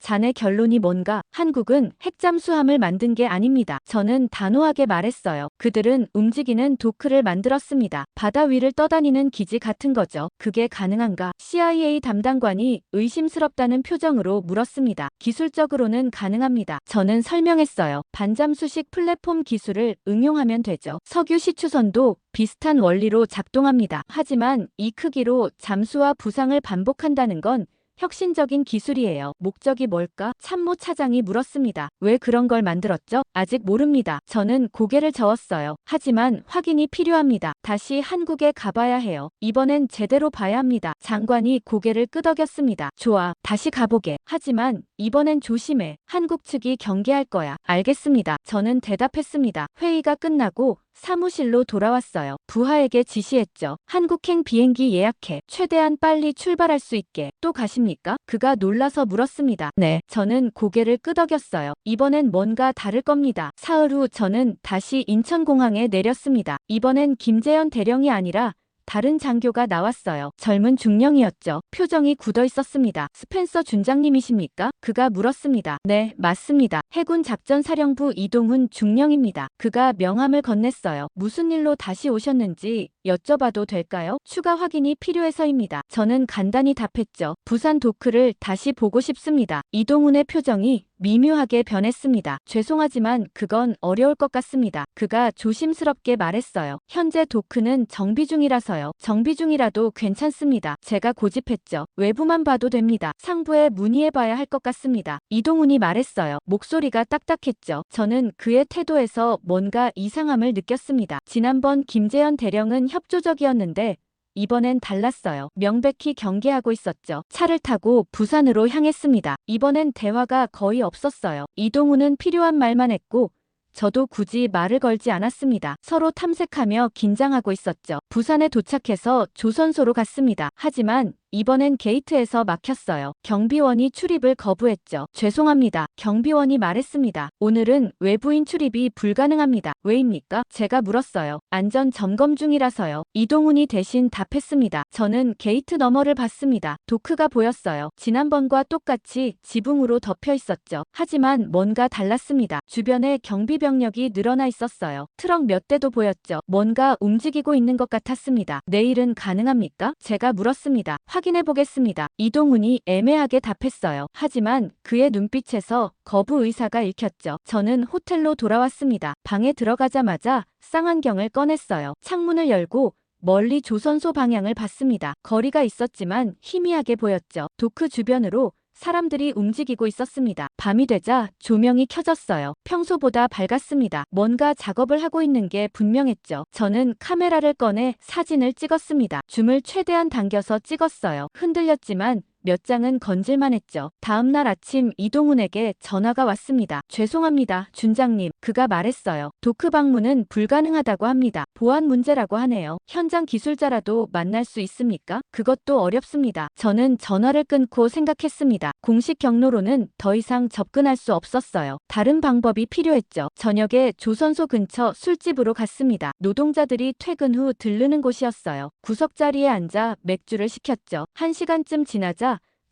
자네 결론이 뭔가? 한국은 핵잠수함을 만든 게 아닙니다. 저는 단호하게 말했어요. 그들은 움직이는 도크를 만들었습니다. 바다 위를 떠다니는 기지 같은 거죠. 그게 가능한가? CIA 담당관이 의심스럽다는 표정으로 물었습니다. 기술적으로는 가능합니다. 저는 설명했어요. 반잠수식 플랫폼 기술을 응용하면 되죠. 석유 시추선도 비슷한 원리로 작동합니다. 하지만 이 크기로 잠수와 부상을 반복한다는 건 혁신적인 기술이에요. 목적이 뭘까? 참모 차장이 물었습니다. 왜 그런 걸 만들었죠? 아직 모릅니다. 저는 고개를 저었어요. 하지만 확인이 필요합니다. 다시 한국에 가봐야 해요. 이번엔 제대로 봐야 합니다. 장관이 고개를 끄덕였습니다. 좋아, 다시 가보게. 하지만 이번엔 조심해. 한국 측이 경계할 거야. 알겠습니다. 저는 대답했습니다. 회의가 끝나고 사무실로 돌아왔어요. 부하에게 지시했죠. 한국행 비행기 예약해. 최대한 빨리 출발할 수 있게. 또 가십니까? 그가 놀라서 물었습니다. 네. 저는 고개를 끄덕였어요. 이번엔 뭔가 다를 겁니다. 사흘 후 저는 다시 인천공항에 내렸습니다. 이번엔 김재현 대령이 아니라 다른 장교가 나왔어요. 젊은 중령이었죠. 표정이 굳어 있었습니다. 스펜서 준장님이십니까? 그가 물었습니다. 네, 맞습니다. 해군 작전사령부 이동훈 중령입니다. 그가 명함을 건넸어요. 무슨 일로 다시 오셨는지 여쭤봐도 될까요? 추가 확인이 필요해서입니다. 저는 간단히 답했죠. 부산 도크를 다시 보고 싶습니다. 이동훈의 표정이 미묘하게 변했습니다. 죄송하지만 그건 어려울 것 같습니다. 그가 조심스럽게 말했어요. 현재 도크는 정비 중이라서요. 정비 중이라도 괜찮습니다. 제가 고집했죠. 외부만 봐도 됩니다. 상부에 문의해봐야 할 것 같습니다. 이동훈이 말했어요. 목소리가 딱딱했죠. 저는 그의 태도에서 뭔가 이상함을 느꼈습니다. 지난번 김재현 대령은 협조적이었는데 이번엔 달랐어요. 명백히 경계하고 있었죠. 차를 타고 부산으로 향했습니다. 이번엔 대화가 거의 없었어요. 이동훈은 필요한 말만 했고 저도 굳이 말을 걸지 않았습니다. 서로 탐색하며 긴장하고 있었죠. 부산에 도착해서 조선소로 갔습니다. 하지만 이번엔 게이트에서 막혔어요. 경비원이 출입을 거부했죠. 죄송합니다. 경비원이 말했습니다. 오늘은 외부인 출입이 불가능합니다. 왜입니까? 제가 물었어요. 안전 점검 중이라서요. 이동훈이 대신 답했습니다. 저는 게이트 너머를 봤습니다. 도크가 보였어요. 지난번과 똑같이 지붕으로 덮여 있었죠. 하지만 뭔가 달랐습니다. 주변에 경비병력이 늘어나 있었어요. 트럭 몇 대도 보였죠. 뭔가 움직이고 있는 것 같았습니다. 내일은 가능합니까? 제가 물었습니다. 확인해 보겠습니다. 이동훈이 애매하게 답했어요. 하지만 그의 눈빛에서 거부 의사가 읽혔죠. 저는 호텔로 돌아왔습니다. 방에 들어가자마자 쌍안경을 꺼냈어요. 창문을 열고 멀리 조선소 방향을 봤습니다. 거리가 있었지만 희미하게 보였죠. 도크 주변으로 사람들이 움직이고 있었습니다. 밤이 되자 조명이 켜졌어요. 평소보다 밝았습니다. 뭔가 작업을 하고 있는 게 분명했죠. 저는 카메라를 꺼내 사진을 찍었습니다. 줌을 최대한 당겨서 찍었어요. 흔들렸지만 몇 장은 건질만 했죠. 다음날 아침 이동훈에게 전화가 왔습니다. 죄송합니다, 준장님. 그가 말했어요. 도크 방문은 불가능하다고 합니다. 보안 문제라고 하네요. 현장 기술자라도 만날 수 있습니까? 그것도 어렵습니다. 저는 전화를 끊고 생각했습니다. 공식 경로로는 더 이상 접근할 수 없었어요. 다른 방법이 필요했죠. 저녁에 조선소 근처 술집으로 갔습니다. 노동자들이 퇴근 후 들르는 곳이었어요. 구석자리에 앉아 맥주를 시켰죠. 1시간쯤 지나자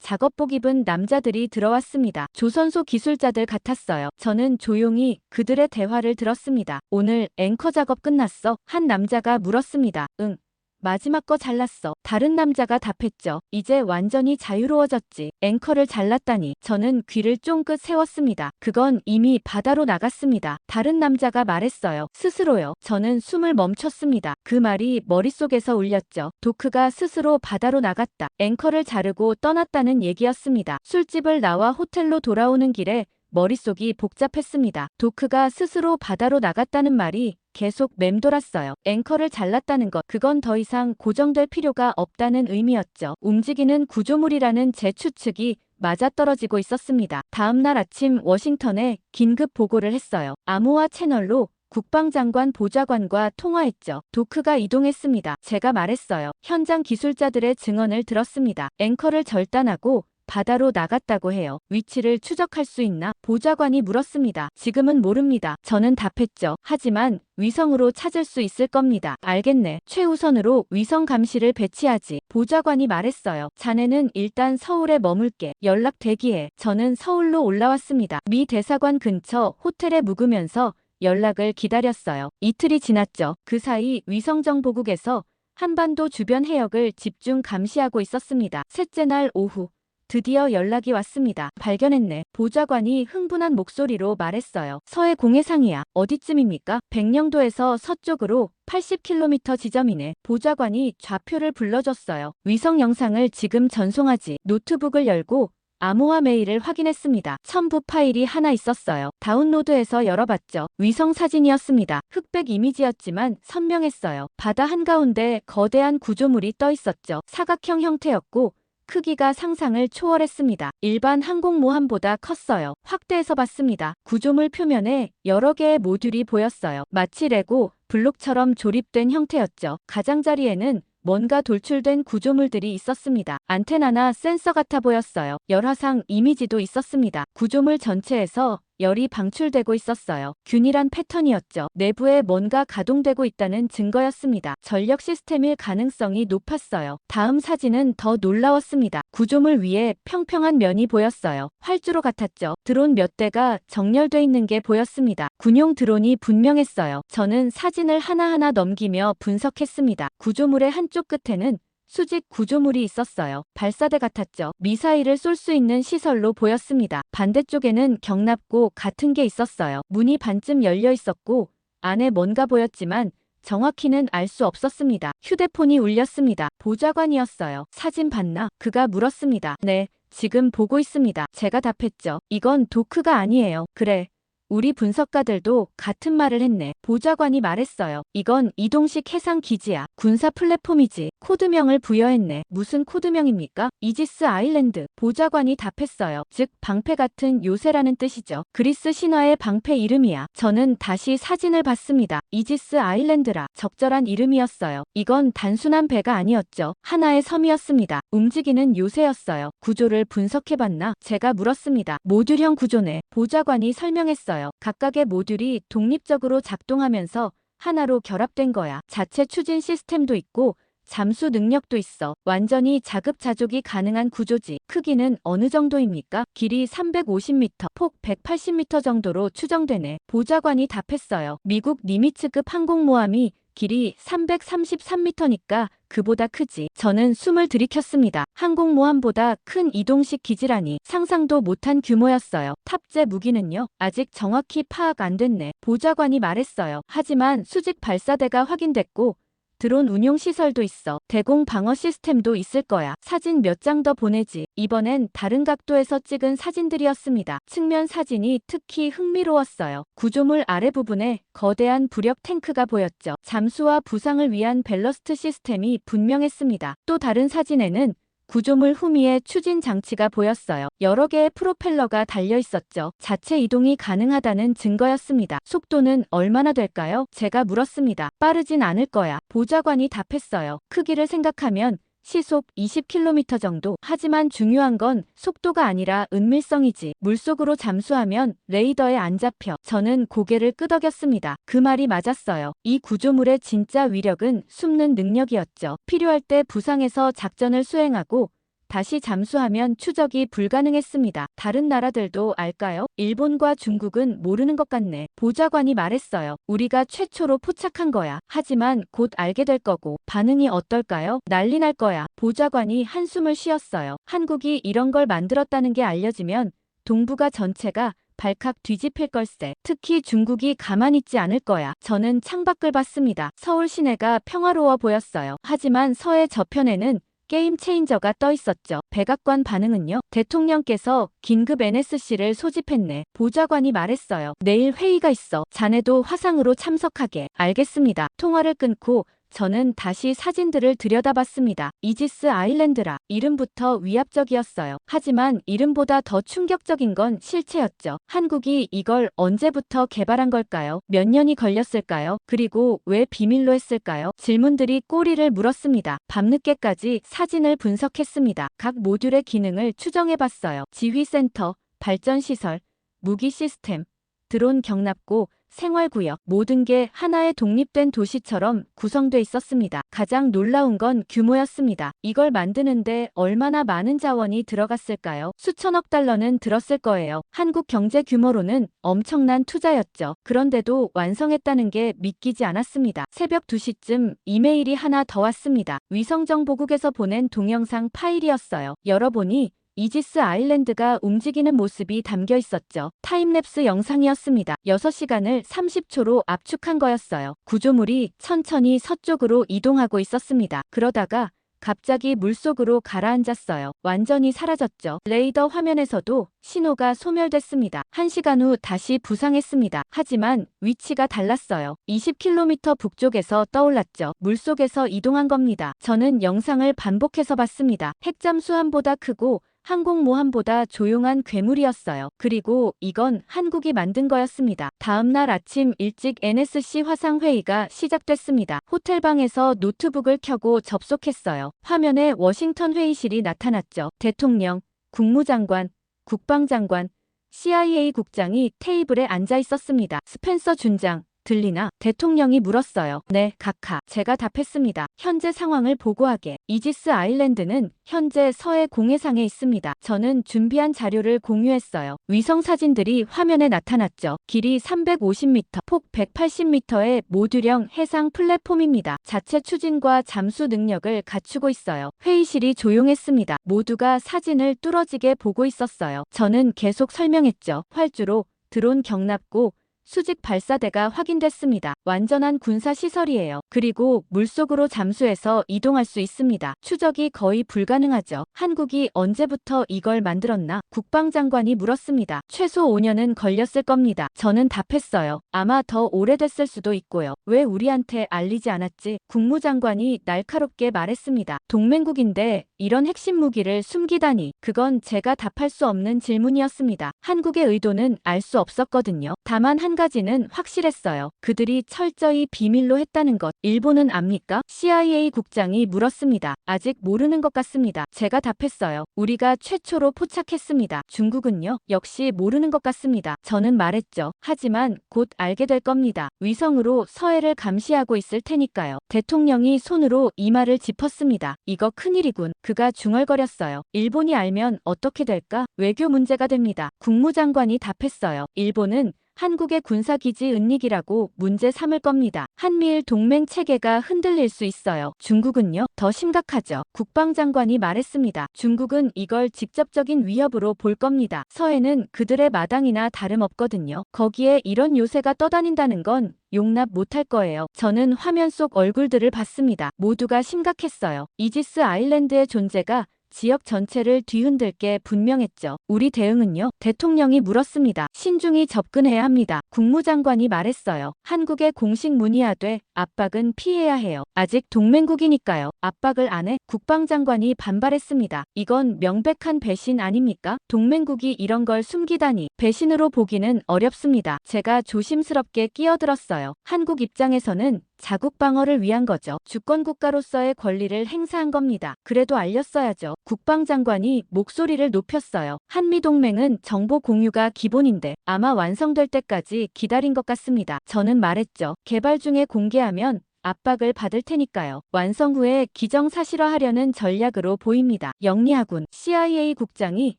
작업복 입은 남자들이 들어왔습니다. 조선소 기술자들 같았어요. 저는 조용히 그들의 대화를 들었습니다. 오늘 앵커 작업 끝났어? 한 남자가 물었습니다. 응. 마지막 거 잘랐어. 다른 남자가 답했죠. 이제 완전히 자유로워졌지. 앵커를 잘랐다니. 저는 귀를 쫑긋 세웠습니다. 그건 이미 바다로 나갔습니다. 다른 남자가 말했어요. 스스로요. 저는 숨을 멈췄습니다. 그 말이 머릿속에서 울렸죠. 도크가 스스로 바다로 나갔다. 앵커를 자르고 떠났다는 얘기였습니다. 술집을 나와 호텔로 돌아오는 길에 머릿속이 복잡했습니다. 도크가 스스로 바다로 나갔다는 말이 계속 맴돌았어요. 앵커를 잘랐다는 것, 그건 더 이상 고정될 필요가 없다는 의미였죠. 움직이는 구조물이라는 제 추측이 맞아떨어지고 있었습니다. 다음 날 아침 워싱턴에 긴급 보고를 했어요. 암호화 채널로 국방장관 보좌관과 통화했죠. 도크가 이동했습니다. 제가 말했어요. 현장 기술자들의 증언을 들었습니다. 앵커를 절단하고 바다로 나갔다고 해요. 위치를 추적할 수 있나? 보좌관이 물었습니다. 지금은 모릅니다. 저는 답했죠. 하지만 위성으로 찾을 수 있을 겁니다. 알겠네. 최우선으로 위성 감시를 배치하지. 보좌관이 말했어요. 자네는 일단 서울에 머물게. 연락 대기해. 저는 서울로 올라왔습니다. 미 대사관 근처 호텔에 묵으면서 연락을 기다렸어요. 이틀이 지났죠. 그 사이 위성정보국에서 한반도 주변 해역을 집중 감시하고 있었습니다. 셋째 날 오후. 드디어 연락이 왔습니다. 발견했네. 보좌관이 흥분한 목소리로 말했어요. 서해 공해상이야. 어디쯤입니까? 백령도에서 서쪽으로 80km 지점이네. 보좌관이 좌표를 불러줬어요. 위성 영상을 지금 전송하지. 노트북을 열고 암호화 메일을 확인했습니다. 첨부 파일이 하나 있었어요. 다운로드해서 열어봤죠. 위성 사진이었습니다. 흑백 이미지였지만 선명했어요. 바다 한가운데 거대한 구조물이 떠 있었죠. 사각형 형태였고 크기가 상상을 초월했습니다. 일반 항공모함보다 컸어요. 확대해서 봤습니다. 구조물 표면에 여러 개의 모듈이 보였어요. 마치 레고 블록처럼 조립된 형태였죠. 가장자리에는 뭔가 돌출된 구조물들이 있었습니다. 안테나나 센서 같아 보였어요. 열화상 이미지도 있었습니다. 구조물 전체에서 열이 방출되고 있었어요. 균일한 패턴이었죠. 내부에 뭔가 가동되고 있다는 증거였습니다. 전력 시스템일 가능성이 높았어요. 다음 사진은 더 놀라웠습니다. 구조물 위에 평평한 면이 보였어요. 활주로 같았죠. 드론 몇 대가 정렬돼 있는 게 보였습니다. 군용 드론이 분명했어요. 저는 사진을 하나하나 넘기며 분석했습니다. 구조물의 한쪽 끝에는 수직 구조물이 있었어요. 발사대 같았죠. 미사일을 쏠 수 있는 시설로 보였습니다. 반대쪽에는 경납고 같은 게 있었어요. 문이 반쯤 열려 있었고 안에 뭔가 보였지만 정확히는 알 수 없었습니다. 휴대폰이 울렸습니다. 보좌관이었어요. 사진 봤나? 그가 물었습니다. 네, 지금 보고 있습니다. 제가 답했죠. 이건 도크가 아니에요. 그래. 우리 분석가들도 같은 말을 했네. 보좌관이 말했어요. 이건 이동식 해상 기지야. 군사 플랫폼이지. 코드명을 부여했네. 무슨 코드명입니까? 이지스 아일랜드. 보좌관이 답했어요. 즉 방패 같은 요새라는 뜻이죠. 그리스 신화의 방패 이름이야. 저는 다시 사진을 봤습니다. 이지스 아일랜드라. 적절한 이름이었어요. 이건 단순한 배가 아니었죠. 하나의 섬이었습니다. 움직이는 요새였어요. 구조를 분석해봤나? 제가 물었습니다. 모듈형 구조네. 보좌관이 설명했어요. 각각의 모듈이 독립적으로 작동하면서 하나로 결합된 거야. 자체 추진 시스템도 있고 잠수 능력도 있어. 완전히 자급자족이 가능한 구조지. 크기는 어느 정도입니까? 길이 350m, 폭 180m 정도로 추정되네. 보좌관이 답했어요. 미국 니미츠급 항공모함이 길이 333m니까 그보다 크지. 저는 숨을 들이켰습니다. 항공모함보다 큰 이동식 기지라니 상상도 못한 규모였어요. 탑재 무기는요? 아직 정확히 파악 안 됐네. 보좌관이 말했어요. 하지만 수직 발사대가 확인됐고 드론 운용 시설도 있어. 대공 방어 시스템도 있을 거야. 사진 몇 장 더 보내지. 이번엔 다른 각도에서 찍은 사진들이었습니다. 측면 사진이 특히 흥미로웠어요. 구조물 아래 부분에 거대한 부력 탱크가 보였죠. 잠수와 부상을 위한 밸러스트 시스템이 분명했습니다. 또 다른 사진에는 구조물 후미에 추진 장치가 보였어요. 여러 개의 프로펠러가 달려 있었죠. 자체 이동이 가능하다는 증거였습니다. 속도는 얼마나 될까요? 제가 물었습니다. 빠르진 않을 거야. 보좌관이 답했어요. 크기를 생각하면 시속 20km 정도. 하지만 중요한 건 속도가 아니라 은밀성이지. 물속으로 잠수하면 레이더에 안 잡혀. 저는 고개를 끄덕였습니다. 그 말이 맞았어요. 이 구조물의 진짜 위력은 숨는 능력이었죠. 필요할 때 부상해서 작전을 수행하고 다시 잠수하면 추적이 불가능했습니다. 다른 나라들도 알까요? 일본과 중국은 모르는 것 같네. 보좌관이 말했어요. 우리가 최초로 포착한 거야. 하지만 곧 알게 될 거고. 반응이 어떨까요? 난리 날 거야. 보좌관이 한숨을 쉬었어요. 한국이 이런 걸 만들었다는 게 알려지면 동북아 전체가 발칵 뒤집힐 걸세. 특히 중국이 가만히 있지 않을 거야. 저는 창밖을 봤습니다. 서울 시내가 평화로워 보였어요. 하지만 서해 저편에는 게임 체인저가 떠 있었죠. 백악관 반응은요? 대통령께서 긴급 NSC를 소집했네. 보좌관이 말했어요. 내일 회의가 있어. 자네도 화상으로 참석하게. 알겠습니다. 통화를 끊고 저는 다시 사진들을 들여다봤습니다. 이지스 아일랜드라. 이름부터 위압적이었어요. 하지만 이름보다 더 충격적인 건 실체였죠. 한국이 이걸 언제부터 개발한 걸까요? 몇 년이 걸렸을까요? 그리고 왜 비밀로 했을까요? 질문들이 꼬리를 물었습니다. 밤늦게까지 사진을 분석했습니다. 각 모듈의 기능을 추정해봤어요. 지휘센터, 발전시설, 무기 시스템, 드론 경납고, 생활구역, 모든 게 하나의 독립된 도시처럼 구성돼 있었습니다. 가장 놀라운 건 규모였습니다. 이걸 만드는데 얼마나 많은 자원이 들어갔을까요? 수천억 달러는 들었을 거예요. 한국 경제 규모로는 엄청난 투자였죠. 그런데도 완성했다는 게 믿기지 않았습니다. 새벽 2시쯤 이메일이 하나 더 왔습니다. 위성정보국에서 보낸 동영상 파일이었어요. 열어보니 이지스 아일랜드가 움직이는 모습이 담겨 있었죠. 타임랩스 영상이었습니다. 6시간을 30초로 압축한 거였어요. 구조물이 천천히 서쪽으로 이동하고 있었습니다. 그러다가 갑자기 물속으로 가라앉았어요. 완전히 사라졌죠. 레이더 화면에서도 신호가 소멸됐습니다. 1시간 후 다시 부상했습니다. 하지만 위치가 달랐어요. 20km 북쪽에서 떠올랐죠. 물속에서 이동한 겁니다. 저는 영상을 반복해서 봤습니다. 핵잠수함보다 크고 항공모함보다 조용한 괴물이었어요. 그리고 이건 한국이 만든 거였습니다. 다음날 아침 일찍 NSC 화상회의가 시작됐습니다. 호텔방에서 노트북을 켜고 접속했어요. 화면에 워싱턴 회의실이 나타났죠. 대통령, 국무장관, 국방장관, CIA 국장이 테이블에 앉아 있었습니다. 스펜서 준장, 들리나? 대통령이 물었어요. 네, 각하. 제가 답했습니다. 현재 상황을 보고하게. 이지스 아일랜드는 현재 서해 공해상에 있습니다. 저는 준비한 자료를 공유했어요. 위성 사진들이 화면에 나타났죠. 길이 350m, 폭 180m의 모듈형 해상 플랫폼입니다. 자체 추진과 잠수 능력을 갖추고 있어요. 회의실이 조용했습니다. 모두가 사진을 뚫어지게 보고 있었어요. 저는 계속 설명했죠. 활주로, 드론 경납고, 수직 발사대가 확인됐습니다. 완전한 군사 시설이에요. 그리고 물속으로 잠수해서 이동할 수 있습니다. 추적이 거의 불가능하죠. 한국이 언제부터 이걸 만들었나? 국방장관이 물었습니다. 최소 5년은 걸렸을 겁니다. 저는 답했어요. 아마 더 오래됐을 수도 있고요. 왜 우리한테 알리지 않았지? 국무장관이 날카롭게 말했습니다. 동맹국인데 이런 핵심 무기를 숨기다니. 그건 제가 답할 수 없는 질문이었습니다. 한국의 의도는 알 수 없었거든요. 다만 한 가지는 확실했어요. 그들이 철저히 비밀로 했다는 것. 일본은 압니까? CIA 국장이 물었습니다. 아직 모르는 것 같습니다. 제가 답했어요. 우리가 최초로 포착했습니다. 중국은요? 역시 모르는 것 같습니다. 저는 말했죠. 하지만 곧 알게 될 겁니다. 위성으로 서해를 감시하고 있을 테니까요. 대통령이 손으로 이마를 짚었습니다. 이거 큰일이군. 그가 중얼거렸어요. 일본이 알면 어떻게 될까? 외교 문제가 됩니다. 국무장관이 답했어요. 일본은 한국의 군사기지 은닉이라고 문제 삼을 겁니다. 한미일 동맹 체계가 흔들릴 수 있어요. 중국은요? 더 심각하죠. 국방장관이 말했습니다. 중국은 이걸 직접적인 위협으로 볼 겁니다. 서해는 그들의 마당이나 다름없거든요. 거기에 이런 요새가 떠다닌다는 건 용납 못할 거예요. 저는 화면 속 얼굴들을 봤습니다. 모두가 심각했어요. 이지스 아일랜드의 존재가 지역 전체를 뒤흔들 게 분명했죠. 우리 대응은요? 대통령이 물었습니다. 신중히 접근해야 합니다. 국무장관이 말했어요. 한국에 공식 문의하되 압박은 피해야 해요. 아직 동맹국이니까요. 압박을 안 해? 국방장관이 반발했습니다. 이건 명백한 배신 아닙니까? 동맹국이 이런 걸 숨기다니. 배신으로 보기는 어렵습니다. 제가 조심스럽게 끼어들었어요. 한국 입장에서는 자국 방어를 위한 거죠. 주권국가로서의 권리를 행사한 겁니다. 그래도 알렸어야죠. 국방장관이 목소리를 높였어요. 한미동맹은 정보 공유가 기본인데 아마 완성될 때까지 기다린 것 같습니다. 저는 말했죠. 개발 중에 공개하면 압박을 받을 테니까요. 완성 후에 기정사실화하려는 전략으로 보입니다. 영리하군. CIA 국장이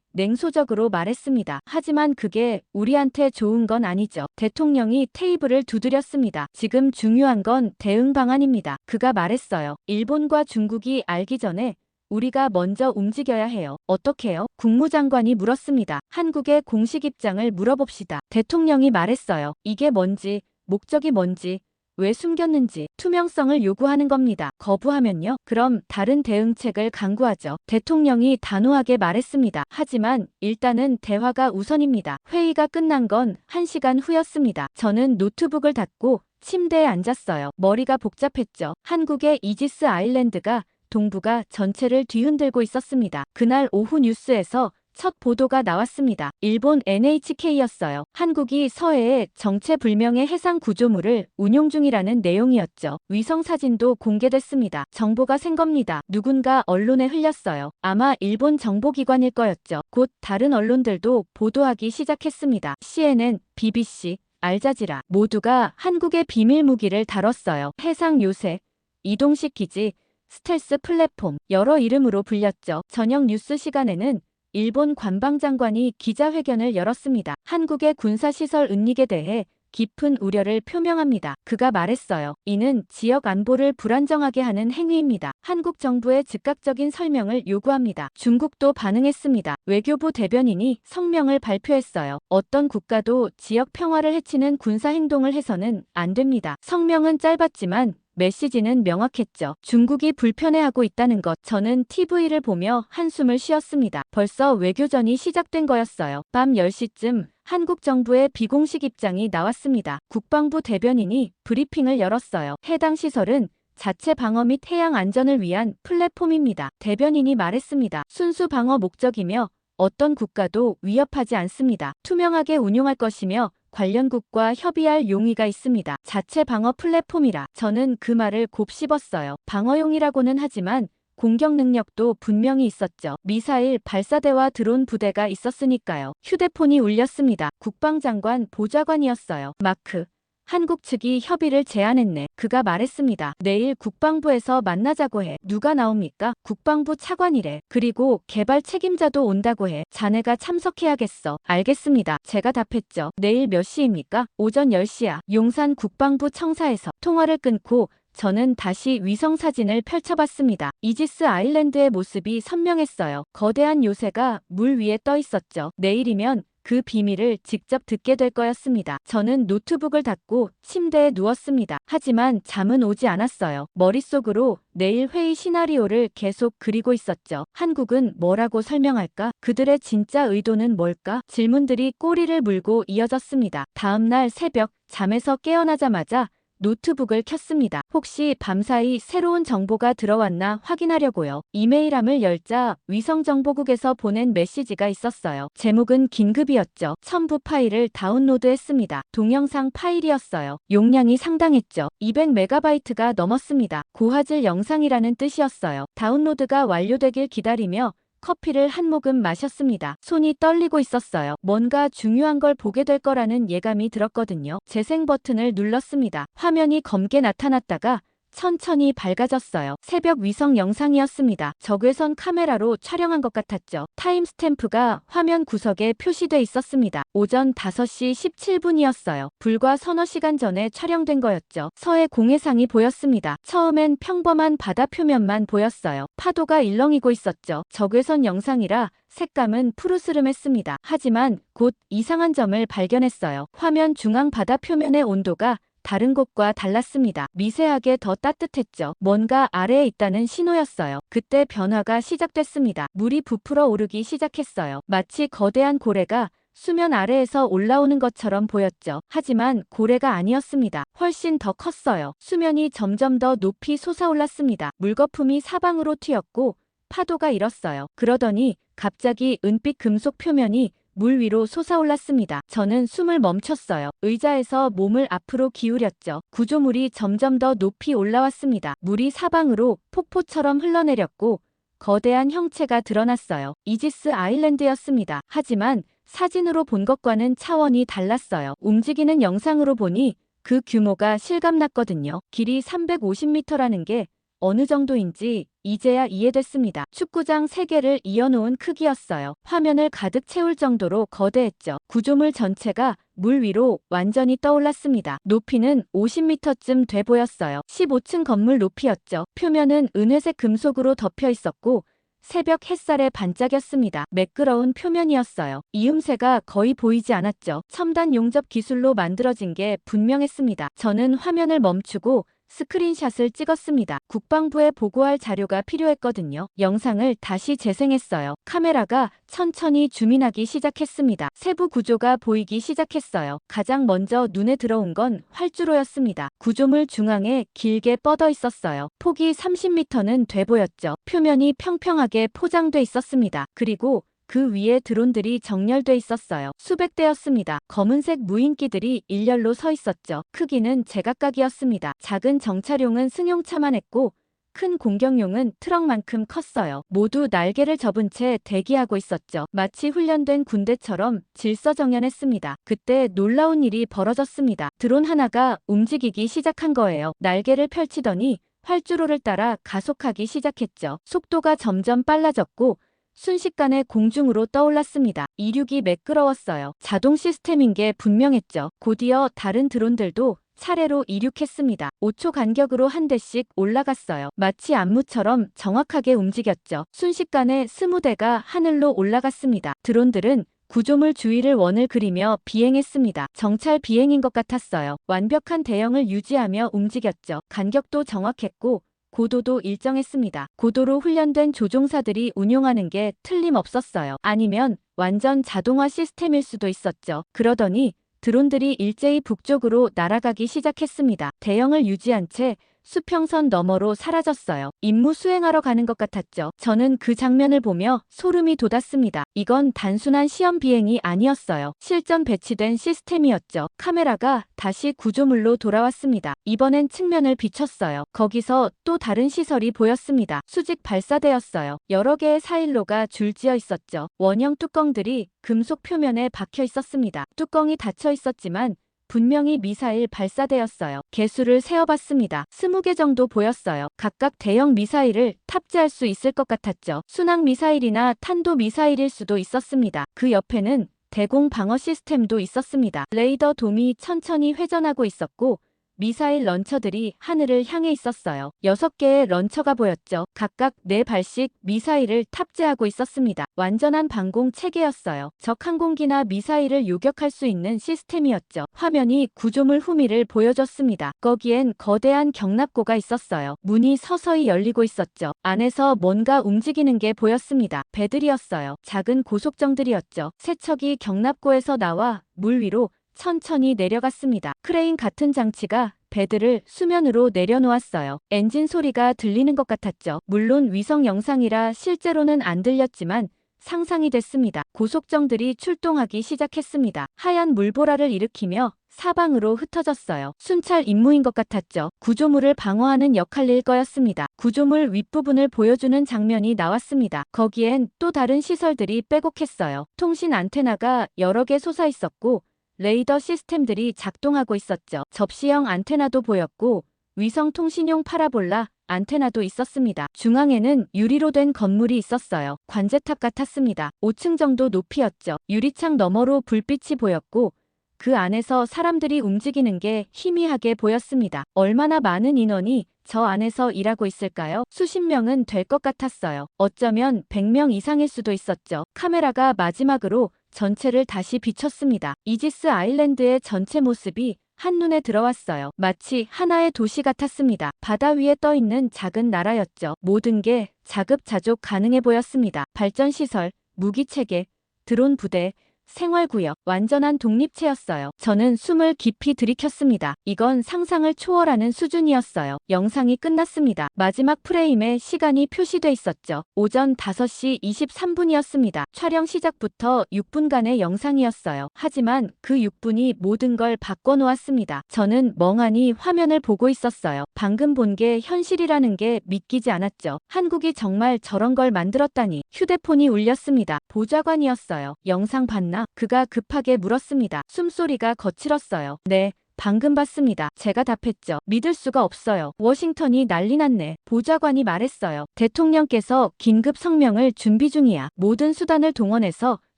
냉소적으로 말했습니다. 하지만 그게 우리한테 좋은 건 아니죠. 대통령이 테이블을 두드렸습니다. 지금 중요한 건 대응 방안입니다. 그가 말했어요. 일본과 중국이 알기 전에 우리가 먼저 움직여야 해요. 어떻게요? 국무장관이 물었습니다. 한국의 공식 입장을 물어봅시다. 대통령이 말했어요. 이게 뭔지, 목적이 뭔지, 왜 숨겼는지 투명성을 요구하는 겁니다. 거부하면요? 그럼 다른 대응책을 강구하죠. 대통령이 단호하게 말했습니다. 하지만 일단은 대화가 우선입니다. 회의가 끝난 건 1시간 후였습니다. 저는 노트북을 닫고 침대에 앉았어요. 머리가 복잡했죠. 한국의 이지스 아일랜드가 동북아 전체를 뒤흔들고 있었습니다. 그날 오후 뉴스에서 첫 보도가 나왔습니다. 일본 NHK였어요. 한국이 서해에 정체불명의 해상 구조물을 운용 중이라는 내용이었죠. 위성 사진도 공개됐습니다. 정보가 샌 겁니다. 누군가 언론에 흘렸어요. 아마 일본 정보기관일 거였죠. 곧 다른 언론들도 보도하기 시작했습니다. CNN, BBC, 알자지라 모두가 한국의 비밀 무기를 다뤘어요. 해상 요새, 이동식 기지, 스텔스 플랫폼, 여러 이름으로 불렸죠. 저녁 뉴스 시간에는 일본 관방장관이 기자회견을 열었습니다. 한국의 군사시설 은닉에 대해 깊은 우려를 표명합니다. 그가 말했어요. 이는 지역 안보를 불안정하게 하는 행위입니다. 한국 정부의 즉각적인 설명을 요구합니다. 중국도 반응했습니다. 외교부 대변인이 성명을 발표했어요. 어떤 국가도 지역 평화를 해치는 군사행동을 해서는 안 됩니다. 성명은 짧았지만 메시지는 명확했죠. 중국이 불편해하고 있다는 것. 저는 TV를 보며 한숨을 쉬었습니다. 벌써 외교전이 시작된 거였어요. 밤 10시쯤 한국 정부의 비공식 입장이 나왔습니다. 국방부 대변인이 브리핑을 열었어요. 해당 시설은 자체 방어 및 해양 안전을 위한 플랫폼입니다. 대변인이 말했습니다. 순수 방어 목적이며 어떤 국가도 위협하지 않습니다. 투명하게 운용할 것이며 관련국과 협의할 용의가 있습니다. 자체 방어 플랫폼이라. 저는 그 말을 곱씹었어요. 방어용이라고는 하지만 공격 능력도 분명히 있었죠. 미사일 발사대와 드론 부대가 있었으니까요. 휴대폰이 울렸습니다. 국방장관 보좌관이었어요. 마크. 한국 측이 협의를 제안했네. 그가 말했습니다. 내일 국방부에서 만나자고 해. 누가 나옵니까? 국방부 차관이래. 그리고 개발 책임자도 온다고 해. 자네가 참석해야겠어. 알겠습니다. 제가 답했죠. 내일 몇 시입니까? 오전 10시야. 용산 국방부 청사에서. 통화를 끊고 저는 다시 위성 사진을 펼쳐봤습니다. 이지스 아일랜드의 모습이 선명했어요. 거대한 요새가 물 위에 떠 있었죠. 내일이면 그 비밀을 직접 듣게 될 거였습니다. 저는 노트북을 닫고 침대에 누웠습니다. 하지만 잠은 오지 않았어요. 머릿속으로 내일 회의 시나리오를 계속 그리고 있었죠. 한국은 뭐라고 설명할까? 그들의 진짜 의도는 뭘까? 질문들이 꼬리를 물고 이어졌습니다. 다음 날 새벽 잠에서 깨어나자마자 노트북을 켰습니다. 혹시 밤사이 새로운 정보가 들어왔나 확인하려고요. 이메일함을 열자 위성정보국에서 보낸 메시지가 있었어요. 제목은 긴급이었죠. 첨부 파일을 다운로드했습니다. 동영상 파일이었어요. 용량이 상당했죠. 200MB가 넘었습니다. 고화질 영상이라는 뜻이었어요. 다운로드가 완료되길 기다리며 커피를 한 모금 마셨습니다. 손이 떨리고 있었어요. 뭔가 중요한 걸 보게 될 거라는 예감이 들었거든요. 재생 버튼을 눌렀습니다. 화면이 검게 나타났다가 천천히 밝아졌어요. 새벽 위성 영상이었습니다. 적외선 카메라로 촬영한 것 같았죠. 타임스탬프가 화면 구석에 표시돼 있었습니다. 오전 5시 17분이었어요. 불과 서너 시간 전에 촬영된 거였죠. 서해 공해상이 보였습니다. 처음엔 평범한 바다 표면만 보였어요. 파도가 일렁이고 있었죠. 적외선 영상이라 색감은 푸르스름했습니다. 하지만 곧 이상한 점을 발견했어요. 화면 중앙 바다 표면의 온도가 다른 곳과 달랐습니다. 미세하게 더 따뜻했죠. 뭔가 아래에 있다는 신호였어요. 그때 변화가 시작됐습니다. 물이 부풀어 오르기 시작했어요. 마치 거대한 고래가 수면 아래에서 올라오는 것처럼 보였죠. 하지만 고래가 아니었습니다. 훨씬 더 컸어요. 수면이 점점 더 높이 솟아올랐습니다. 물거품이 사방으로 튀었고 파도가 일었어요. 그러더니 갑자기 은빛 금속 표면이 물 위로 솟아올랐습니다. 저는 숨을 멈췄어요. 의자에서 몸을 앞으로 기울였죠. 구조물이 점점 더 높이 올라왔습니다. 물이 사방으로 폭포처럼 흘러내렸고 거대한 형체가 드러났어요. 이지스 아일랜드였습니다. 하지만 사진으로 본 것과는 차원이 달랐어요. 움직이는 영상으로 보니 그 규모가 실감났거든요. 길이 350m라는 게 어느 정도인지 이제야 이해됐습니다. 축구장 3개를 이어놓은 크기였어요. 화면을 가득 채울 정도로 거대했죠. 구조물 전체가 물 위로 완전히 떠올랐습니다. 높이는 50m쯤 돼 보였어요. 15층 건물 높이였죠. 표면은 은회색 금속으로 덮여 있었고 새벽 햇살에 반짝였습니다. 매끄러운 표면이었어요. 이음새가 거의 보이지 않았죠. 첨단 용접 기술로 만들어진 게 분명했습니다. 저는 화면을 멈추고 스크린샷을 찍었습니다. 국방부에 보고할 자료가 필요했거든요. 영상을 다시 재생했어요. 카메라가 천천히 줌인하기 시작했습니다. 세부 구조가 보이기 시작했어요. 가장 먼저 눈에 들어온 건 활주로였습니다. 구조물 중앙에 길게 뻗어 있었어요. 폭이 30m는 돼 보였죠. 표면이 평평하게 포장돼 있었습니다. 그리고 그 위에 드론들이 정렬돼 있었어요. 수백 대였습니다. 검은색 무인기들이 일렬로 서 있었죠. 크기는 제각각이었습니다. 작은 정찰용은 승용차만 했고 큰 공격용은 트럭만큼 컸어요. 모두 날개를 접은 채 대기하고 있었죠. 마치 훈련된 군대처럼 질서정연했습니다. 그때 놀라운 일이 벌어졌습니다. 드론 하나가 움직이기 시작한 거예요. 날개를 펼치더니 활주로를 따라 가속하기 시작했죠. 속도가 점점 빨라졌고 순식간에 공중으로 떠올랐습니다. 이륙이 매끄러웠어요. 자동 시스템인 게 분명했죠. 곧이어 다른 드론들도 차례로 이륙했습니다. 5초 간격으로 한 대씩 올라갔어요. 마치 안무처럼 정확하게 움직였죠. 순식간에 20대가 하늘로 올라갔습니다. 드론들은 구조물 주위를 원을 그리며 비행했습니다. 정찰 비행인 것 같았어요. 완벽한 대형을 유지하며 움직였죠. 간격도 정확했고 고도도 일정했습니다. 고도로 훈련된 조종사들이 운용하는 게 틀림없었어요. 아니면 완전 자동화 시스템일 수도 있었죠. 그러더니 드론들이 일제히 북쪽으로 날아가기 시작했습니다. 대형을 유지한 채 수평선 너머로 사라졌어요. 임무 수행하러 가는 것 같았죠. 저는 그 장면을 보며 소름이 돋았습니다. 이건 단순한 시험 비행이 아니었어요. 실전 배치된 시스템이었죠. 카메라가 다시 구조물로 돌아왔습니다. 이번엔 측면을 비췄어요. 거기서 또 다른 시설이 보였습니다. 수직 발사대였어요. 여러 개의 사일로가 줄지어 있었죠. 원형 뚜껑들이 금속 표면에 박혀 있었습니다. 뚜껑이 닫혀 있었지만 분명히 미사일 발사대였어요. 개수를 세어봤습니다. 20개 정도 보였어요. 각각 대형 미사일을 탑재할 수 있을 것 같았죠. 순항 미사일이나 탄도 미사일일 수도 있었습니다. 그 옆에는 대공 방어 시스템도 있었습니다. 레이더 돔이 천천히 회전하고 있었고 미사일 런처들이 하늘을 향해 있었어요. 6개의 런처가 보였죠. 각각 4발씩 미사일을 탑재하고 있었습니다. 완전한 방공 체계였어요. 적 항공기나 미사일을 요격할 수 있는 시스템이었죠. 화면이 구조물 후미를 보여줬습니다. 거기엔 거대한 경납고가 있었어요. 문이 서서히 열리고 있었죠. 안에서 뭔가 움직이는 게 보였습니다. 배들이었어요. 작은 고속정들이었죠. 세척이 경납고에서 나와 물 위로 천천히 내려갔습니다. 크레인 같은 장치가 배들을 수면으로 내려놓았어요. 엔진 소리가 들리는 것 같았죠. 물론 위성 영상이라 실제로는 안 들렸지만 상상이 됐습니다. 고속정들이 출동하기 시작했습니다. 하얀 물보라를 일으키며 사방으로 흩어졌어요. 순찰 임무인 것 같았죠. 구조물을 방어하는 역할일 거였습니다. 구조물 윗부분을 보여주는 장면이 나왔습니다. 거기엔 또 다른 시설들이 빼곡했어요. 통신 안테나가 여러 개 솟아 있었고 레이더 시스템들이 작동하고 있었죠. 접시형 안테나도 보였고 위성 통신용 파라볼라 안테나도 있었습니다. 중앙에는 유리로 된 건물이 있었어요. 관제탑 같았습니다. 5층 정도 높이였죠. 유리창 너머로 불빛이 보였고 그 안에서 사람들이 움직이는 게 희미하게 보였습니다. 얼마나 많은 인원이 저 안에서 일하고 있을까요? 수십 명은 될 것 같았어요. 어쩌면 100명 이상일 수도 있었죠. 카메라가 마지막으로 전체를 다시 비췄습니다. 이지스 아일랜드의 전체 모습이 한눈에 들어왔어요. 마치 하나의 도시 같았습니다. 바다 위에 떠있는 작은 나라였죠. 모든 게 자급자족 가능해 보였습니다. 발전시설, 무기체계, 드론 부대, 생활구역, 완전한 독립체였어요. 저는 숨을 깊이 들이켰습니다. 이건 상상을 초월하는 수준이었어요. 영상이 끝났습니다. 마지막 프레임에 시간이 표시돼 있었죠. 오전 5시 23분이었습니다. 촬영 시작부터 6분간의 영상이었어요. 하지만 그 6분이 모든 걸 바꿔놓았습니다. 저는 멍하니 화면을 보고 있었어요. 방금 본 게 현실이라는 게 믿기지 않았죠. 한국이 정말 저런 걸 만들었다니. 휴대폰이 울렸습니다. 보좌관이었어요. 영상 봤나? 그가 급하게 물었습니다. 숨소리가 거칠었어요. 네, 방금 봤습니다. 제가 답했죠. 믿을 수가 없어요. 워싱턴이 난리 났네. 보좌관이 말했어요. 대통령께서 긴급 성명을 준비 중이야. 모든 수단을 동원해서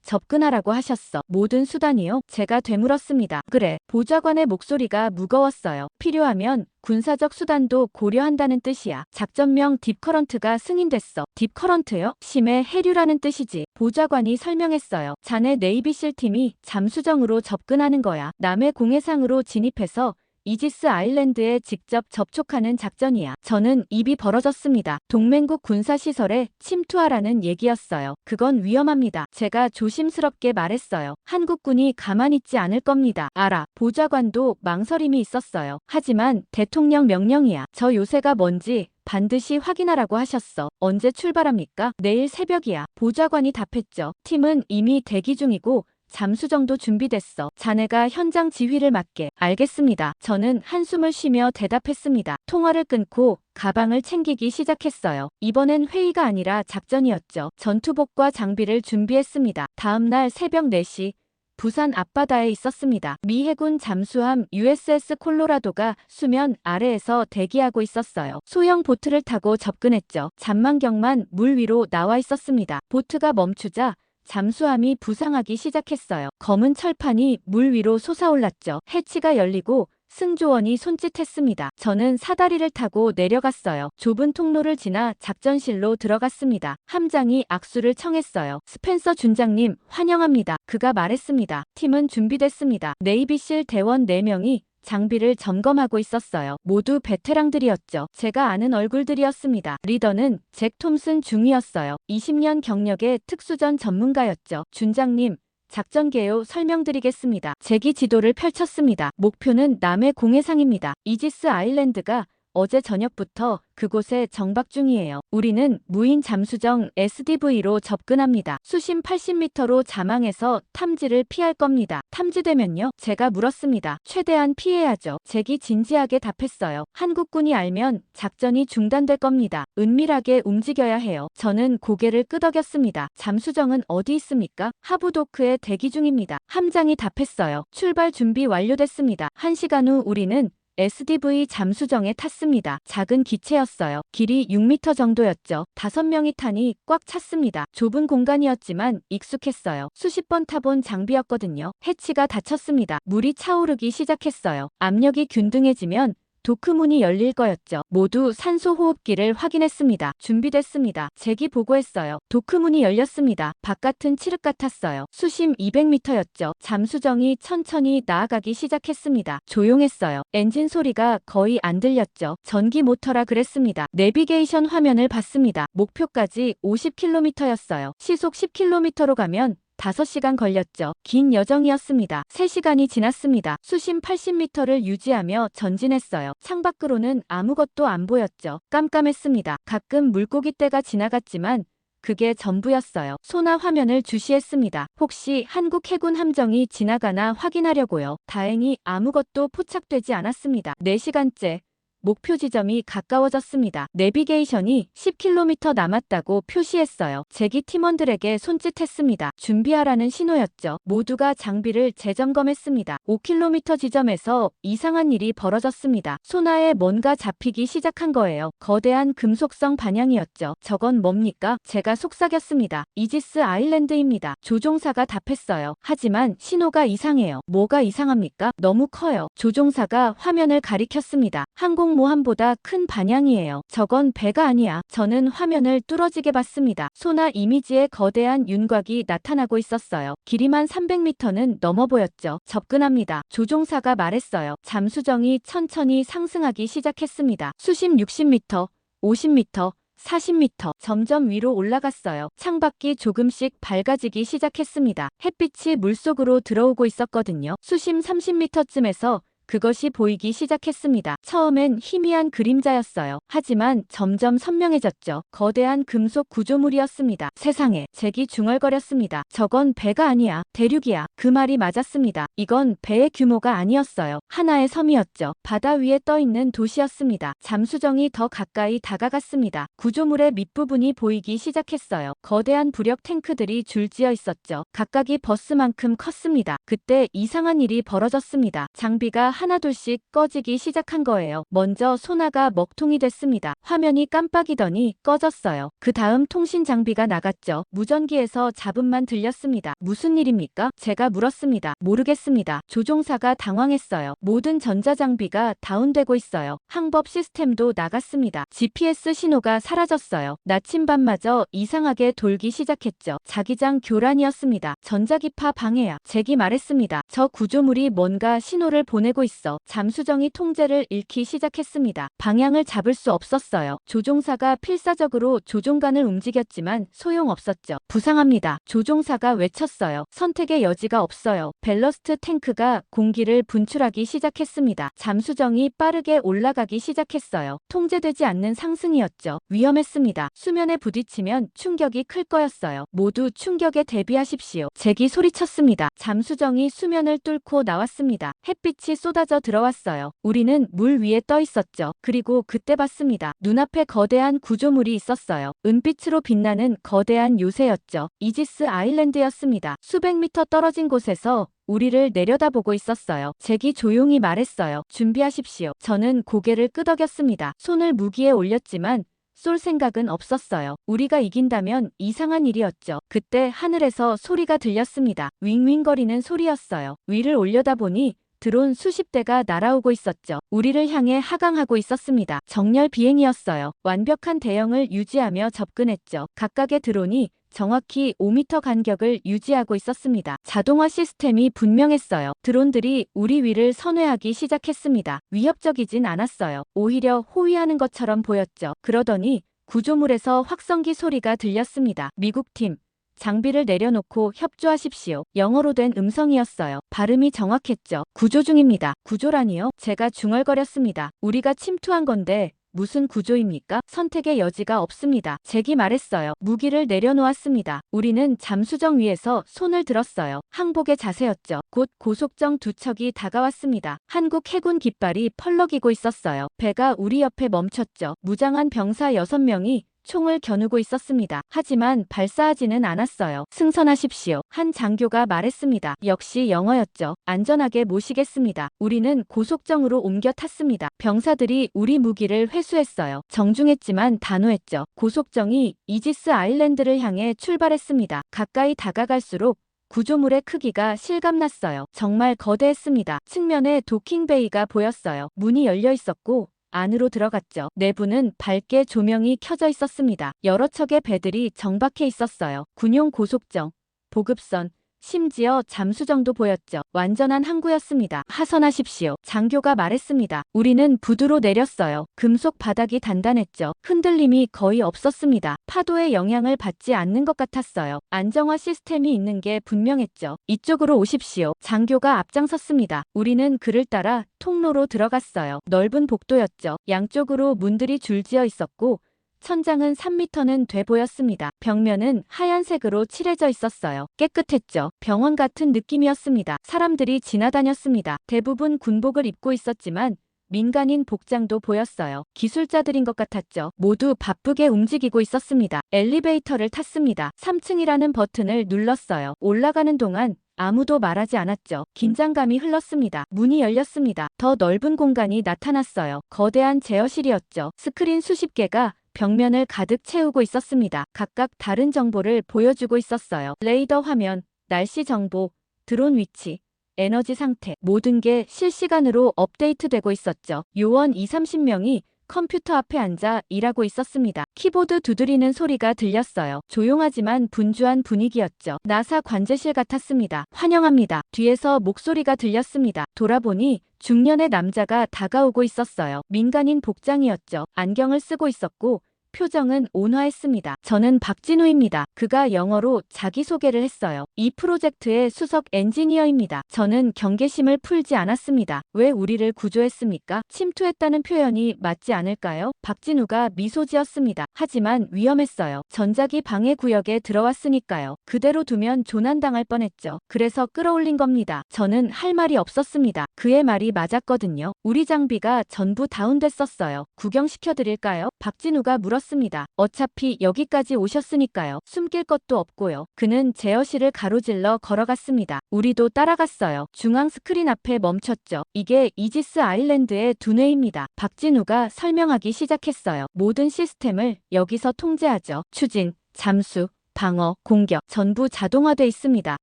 접근하라고 하셨어. 모든 수단이요? 제가 되물었습니다. 그래. 보좌관의 목소리가 무거웠어요. 필요하면 군사적 수단도 고려한다는 뜻이야. 작전명 딥커런트가 승인됐어. 딥커런트요? 심해 해류라는 뜻이지. 보좌관이 설명했어요. 자네 네이비실 팀이 잠수정으로 접근하는 거야. 남해 공해상으로 진입해서 이지스 아일랜드에 직접 접촉하는 작전이야. 저는 입이 벌어졌습니다. 동맹국 군사시설에 침투하라는 얘기였어요. 그건 위험합니다. 제가 조심스럽게 말했어요. 한국군이 가만히 있지 않을 겁니다. 알아. 보좌관도 망설임이 있었어요. 하지만 대통령 명령이야. 저 요새가 뭔지 반드시 확인하라고 하셨어. 언제 출발합니까? 내일 새벽이야. 보좌관이 답했죠. 팀은 이미 대기 중이고 잠수정도 준비됐어. 자네가 현장 지휘를 맡게. 알겠습니다. 저는 한숨을 쉬며 대답했습니다. 통화를 끊고 가방을 챙기기 시작했어요. 이번엔 회의가 아니라 작전이었죠. 전투복과 장비를 준비했습니다. 다음날 새벽 4시 부산 앞바다에 있었습니다. 미 해군 잠수함 USS 콜로라도가 수면 아래에서 대기하고 있었어요. 소형 보트를 타고 접근했죠. 잔망경만 물 위로 나와 있었습니다. 보트가 멈추자 잠수함이 부상하기 시작했어요. 검은 철판이 물 위로 솟아올랐죠. 해치가 열리고 승조원이 손짓했습니다. 저는 사다리를 타고 내려갔어요. 좁은 통로를 지나 작전실로 들어갔습니다. 함장이 악수를 청했어요. 스펜서 준장님, 환영합니다. 그가 말했습니다. 팀은 준비됐습니다. 네이비실 대원 4명이 장비를 점검하고 있었어요. 모두 베테랑들이었죠. 제가 아는 얼굴들이었습니다. 리더는 잭 톰슨 중이었어요. 20년 경력의 특수전 전문가였죠. 준장님, 작전 개요 설명드리겠습니다. 잭이 지도를 펼쳤습니다. 목표는 남해 공해상입니다. 이지스 아일랜드가 어제 저녁부터 그곳에 정박 중이에요. 우리는 무인 잠수정 SDV로 접근합니다. 수심 80m로 자망해서 탐지를 피할 겁니다. 탐지되면요? 제가 물었습니다. 최대한 피해야죠. 잭이 진지하게 답했어요. 한국군이 알면 작전이 중단될 겁니다. 은밀하게 움직여야 해요. 저는 고개를 끄덕였습니다. 잠수정은 어디 있습니까? 하부도크에 대기 중입니다. 함장이 답했어요. 출발 준비 완료됐습니다. 1시간 후 우리는 SDV 잠수정에 탔습니다. 작은 기체였어요. 길이 6m 정도였죠. 5명이 타니 꽉 찼습니다. 좁은 공간이었지만 익숙했어요. 수십 번 타본 장비였거든요. 해치가 닫혔습니다. 물이 차오르기 시작했어요. 압력이 균등해지면 도크문이 열릴 거였죠. 모두 산소 호흡기를 확인했습니다. 준비됐습니다. 잭이 보고했어요. 도크문이 열렸습니다. 바깥은 칠흑 같았어요. 수심 200m였죠. 잠수정이 천천히 나아가기 시작했습니다. 조용했어요. 엔진 소리가 거의 안 들렸죠. 전기 모터라 그랬습니다. 내비게이션 화면을 봤습니다. 목표까지 50km였어요. 시속 10km로 가면 5시간 걸렸죠. 긴 여정이었습니다. 3시간이 지났습니다. 수심 80m를 유지하며 전진했어요. 창밖으로는 아무것도 안 보였죠. 깜깜했습니다. 가끔 물고기 떼가 지나갔지만 그게 전부였어요. 소나 화면을 주시했습니다. 혹시 한국 해군 함정이 지나가나 확인하려고요. 다행히 아무것도 포착되지 않았습니다. 4시간째. 목표 지점이 가까워졌습니다. 내비게이션이 10km 남았다고 표시했어요. 잭이 팀원들에게 손짓했습니다. 준비하라는 신호였죠. 모두가 장비를 재점검했습니다. 5km 지점에서 이상한 일이 벌어졌습니다. 소나에 뭔가 잡히기 시작한 거예요. 거대한 금속성 반향이었죠. 저건 뭡니까? 제가 속삭였습니다. 이지스 아일랜드입니다. 조종사가 답했어요. 하지만 신호가 이상해요. 뭐가 이상합니까? 너무 커요. 조종사가 화면을 가리켰습니다. 항공모함보다 큰 반향이에요. 저건 배가 아니야. 저는 화면을 뚫어지게 봤습니다. 소나 이미지에 거대한 윤곽이 나타나고 있었어요. 길이만 300m는 넘어 보였죠. 접근합니다. 조종사가 말했어요. 잠수정이 천천히 상승하기 시작했습니다. 수심 60m, 50m, 40m 점점 위로 올라갔어요. 창밖이 조금씩 밝아지기 시작했습니다. 햇빛이 물속으로 들어오고 있었거든요. 수심 30m쯤에서 그것이 보이기 시작했습니다. 처음엔 희미한 그림자였어요. 하지만 점점 선명해졌죠. 거대한 금속 구조물이었습니다. 세상에, 잭이 중얼거렸습니다. 저건 배가 아니야. 대륙이야. 그 말이 맞았습니다. 이건 배의 규모가 아니었어요. 하나의 섬이었죠. 바다 위에 떠있는 도시였습니다. 잠수정이 더 가까이 다가갔습니다. 구조물의 밑부분이 보이기 시작했어요. 거대한 부력 탱크들이 줄지어 있었죠. 각각이 버스만큼 컸습니다. 그때 이상한 일이 벌어졌습니다. 장비가 하나둘씩 꺼지기 시작한 거예요. 먼저 소나가 먹통이 됐습니다. 화면이 깜빡이더니 꺼졌어요. 그 다음 통신 장비가 나갔죠. 무전기에서 잡음만 들렸습니다. 무슨 일입니까? 제가 물었습니다. 모르겠습니다. 조종사가 당황했어요. 모든 전자장비가 다운되고 있어요. 항법 시스템도 나갔습니다. GPS 신호가 사라졌어요. 나침반마저 이상하게 돌기 시작했죠. 자기장 교란이었습니다. 전자기파 방해야. 잭이 말했습니다. 저 구조물이 뭔가 신호를 보내고 있어. 잠수정이 통제를 잃기 시작했습니다. 방향을 잡을 수 없었어요. 조종사가 필사적으로 조종관을 움직였지만 소용없었죠. 부상합니다. 조종사가 외쳤어요. 선택의 여지가 없어요. 밸러스트 탱크가 공기를 분출하기 시작했습니다. 잠수정이 빠르게 올라가기 시작했어요. 통제되지 않는 상승이었죠. 위험했습니다. 수면에 부딪히면 충격이 클 거였어요. 모두 충격에 대비하십시오. 잭이 소리쳤습니다. 잠수정이 수면을 뚫고 나왔습니다. 햇빛이 쏟아져 들어왔어요. 우리는 물 위에 떠 있었죠. 그리고 그때 봤습니다. 눈앞에 거대한 구조물이 있었어요. 은빛으로 빛나는 거대한 요새였죠. 이지스 아일랜드였습니다. 수백 미터 떨어진 곳에서 우리를 내려다보고 있었어요. 잭이 조용히 말했어요. 준비하십시오. 저는 고개를 끄덕였습니다. 손을 무기에 올렸지만 쏠 생각은 없었어요. 우리가 이긴다면 이상한 일이었죠. 그때 하늘에서 소리가 들렸습니다. 윙윙거리는 소리였어요. 위를 올려다보니 드론 수십 대가 날아오고 있었죠. 우리를 향해 하강하고 있었습니다. 정렬 비행이었어요. 완벽한 대형을 유지하며 접근했죠. 각각의 드론이 정확히 5m 간격을 유지하고 있었습니다. 자동화 시스템이 분명했어요. 드론들이 우리 위를 선회하기 시작했습니다. 위협적이진 않았어요. 오히려 호위하는 것처럼 보였죠. 그러더니 구조물에서 확성기 소리가 들렸습니다. 미국팀, 장비를 내려놓고 협조하십시오. 영어로 된 음성이었어요. 발음이 정확했죠. 구조 중입니다. 구조라니요? 제가 중얼거렸습니다. 우리가 침투한 건데 무슨 구조입니까? 선택의 여지가 없습니다. 잭이 말했어요. 무기를 내려놓았습니다. 우리는 잠수정 위에서 손을 들었어요. 항복의 자세였죠. 곧 고속정 두 척이 다가왔습니다. 한국 해군 깃발이 펄럭이고 있었어요. 배가 우리 옆에 멈췄죠. 무장한 병사 6명이 총을 겨누고 있었습니다. 하지만 발사하지는 않았어요. 승선하십시오. 한 장교가 말했습니다. 역시 영어였죠. 안전하게 모시겠습니다. 우리는 고속정으로 옮겨 탔습니다. 병사들이 우리 무기를 회수했어요. 정중했지만 단호했죠. 고속정이 이지스 아일랜드를 향해 출발했습니다. 가까이 다가갈수록 구조물의 크기가 실감났어요. 정말 거대했습니다. 측면에 도킹베이가 보였어요. 문이 열려 있었고 안으로 들어갔죠. 내부는 밝게 조명이 켜져 있었습니다. 여러 척의 배들이 정박해 있었어요. 군용 고속정, 보급선, 심지어 잠수정도 보였죠. 완전한 항구였습니다. 하선하십시오. 장교가 말했습니다. 우리는 부두로 내렸어요. 금속 바닥이 단단했죠. 흔들림이 거의 없었습니다. 파도의 영향을 받지 않는 것 같았어요. 안정화 시스템이 있는 게 분명했죠. 이쪽으로 오십시오. 장교가 앞장섰습니다. 우리는 그를 따라 통로로 들어갔어요. 넓은 복도였죠. 양쪽으로 문들이 줄지어 있었고 천장은 3m는 돼 보였습니다. 벽면은 하얀색으로 칠해져 있었어요. 깨끗했죠. 병원 같은 느낌이었습니다. 사람들이 지나다녔습니다. 대부분 군복을 입고 있었지만 민간인 복장도 보였어요. 기술자들인 것 같았죠. 모두 바쁘게 움직이고 있었습니다. 엘리베이터를 탔습니다. 3층이라는 버튼을 눌렀어요. 올라가는 동안 아무도 말하지 않았죠. 긴장감이 흘렀습니다. 문이 열렸습니다. 더 넓은 공간이 나타났어요. 거대한 제어실이었죠. 스크린 수십 개가 벽면을 가득 채우고 있었습니다. 각각 다른 정보를 보여주고 있었어요. 레이더 화면, 날씨 정보, 드론 위치, 에너지 상태, 모든 게 실시간으로 업데이트되고 있었죠. 요원 20-30명이 컴퓨터 앞에 앉아 일하고 있었습니다. 키보드 두드리는 소리가 들렸어요. 조용하지만 분주한 분위기였죠. 나사 관제실 같았습니다. 환영합니다. 뒤에서 목소리가 들렸습니다. 돌아보니 중년의 남자가 다가오고 있었어요. 민간인 복장이었죠. 안경을 쓰고 있었고 표정은 온화했습니다. 저는 박진우입니다. 그가 영어로 자기소개를 했어요. 이 프로젝트의 수석 엔지니어입니다. 저는 경계심을 풀지 않았습니다. 왜 우리를 구조했습니까? 침투했다는 표현이 맞지 않을까요? 박진우가 미소 지었습니다. 하지만 위험했어요. 전자기 방해 구역에 들어왔으니까요. 그대로 두면 조난당할 뻔했죠. 그래서 끌어올린 겁니다. 저는 할 말이 없었습니다. 그의 말이 맞았거든요. 우리 장비가 전부 다운됐었어요. 구경시켜드릴까요? 박진우가 물었습니다. 물었습니다. 어차피 여기까지 오셨으니까요. 숨길 것도 없고요. 그는 제어실을 가로질러 걸어갔습니다. 우리도 따라갔어요. 중앙 스크린 앞에 멈췄죠. 이게 이지스 아일랜드의 두뇌입니다. 박진우가 설명하기 시작했어요. 모든 시스템을 여기서 통제하죠. 추진, 잠수, 방어, 공격 전부 자동화돼 있습니다.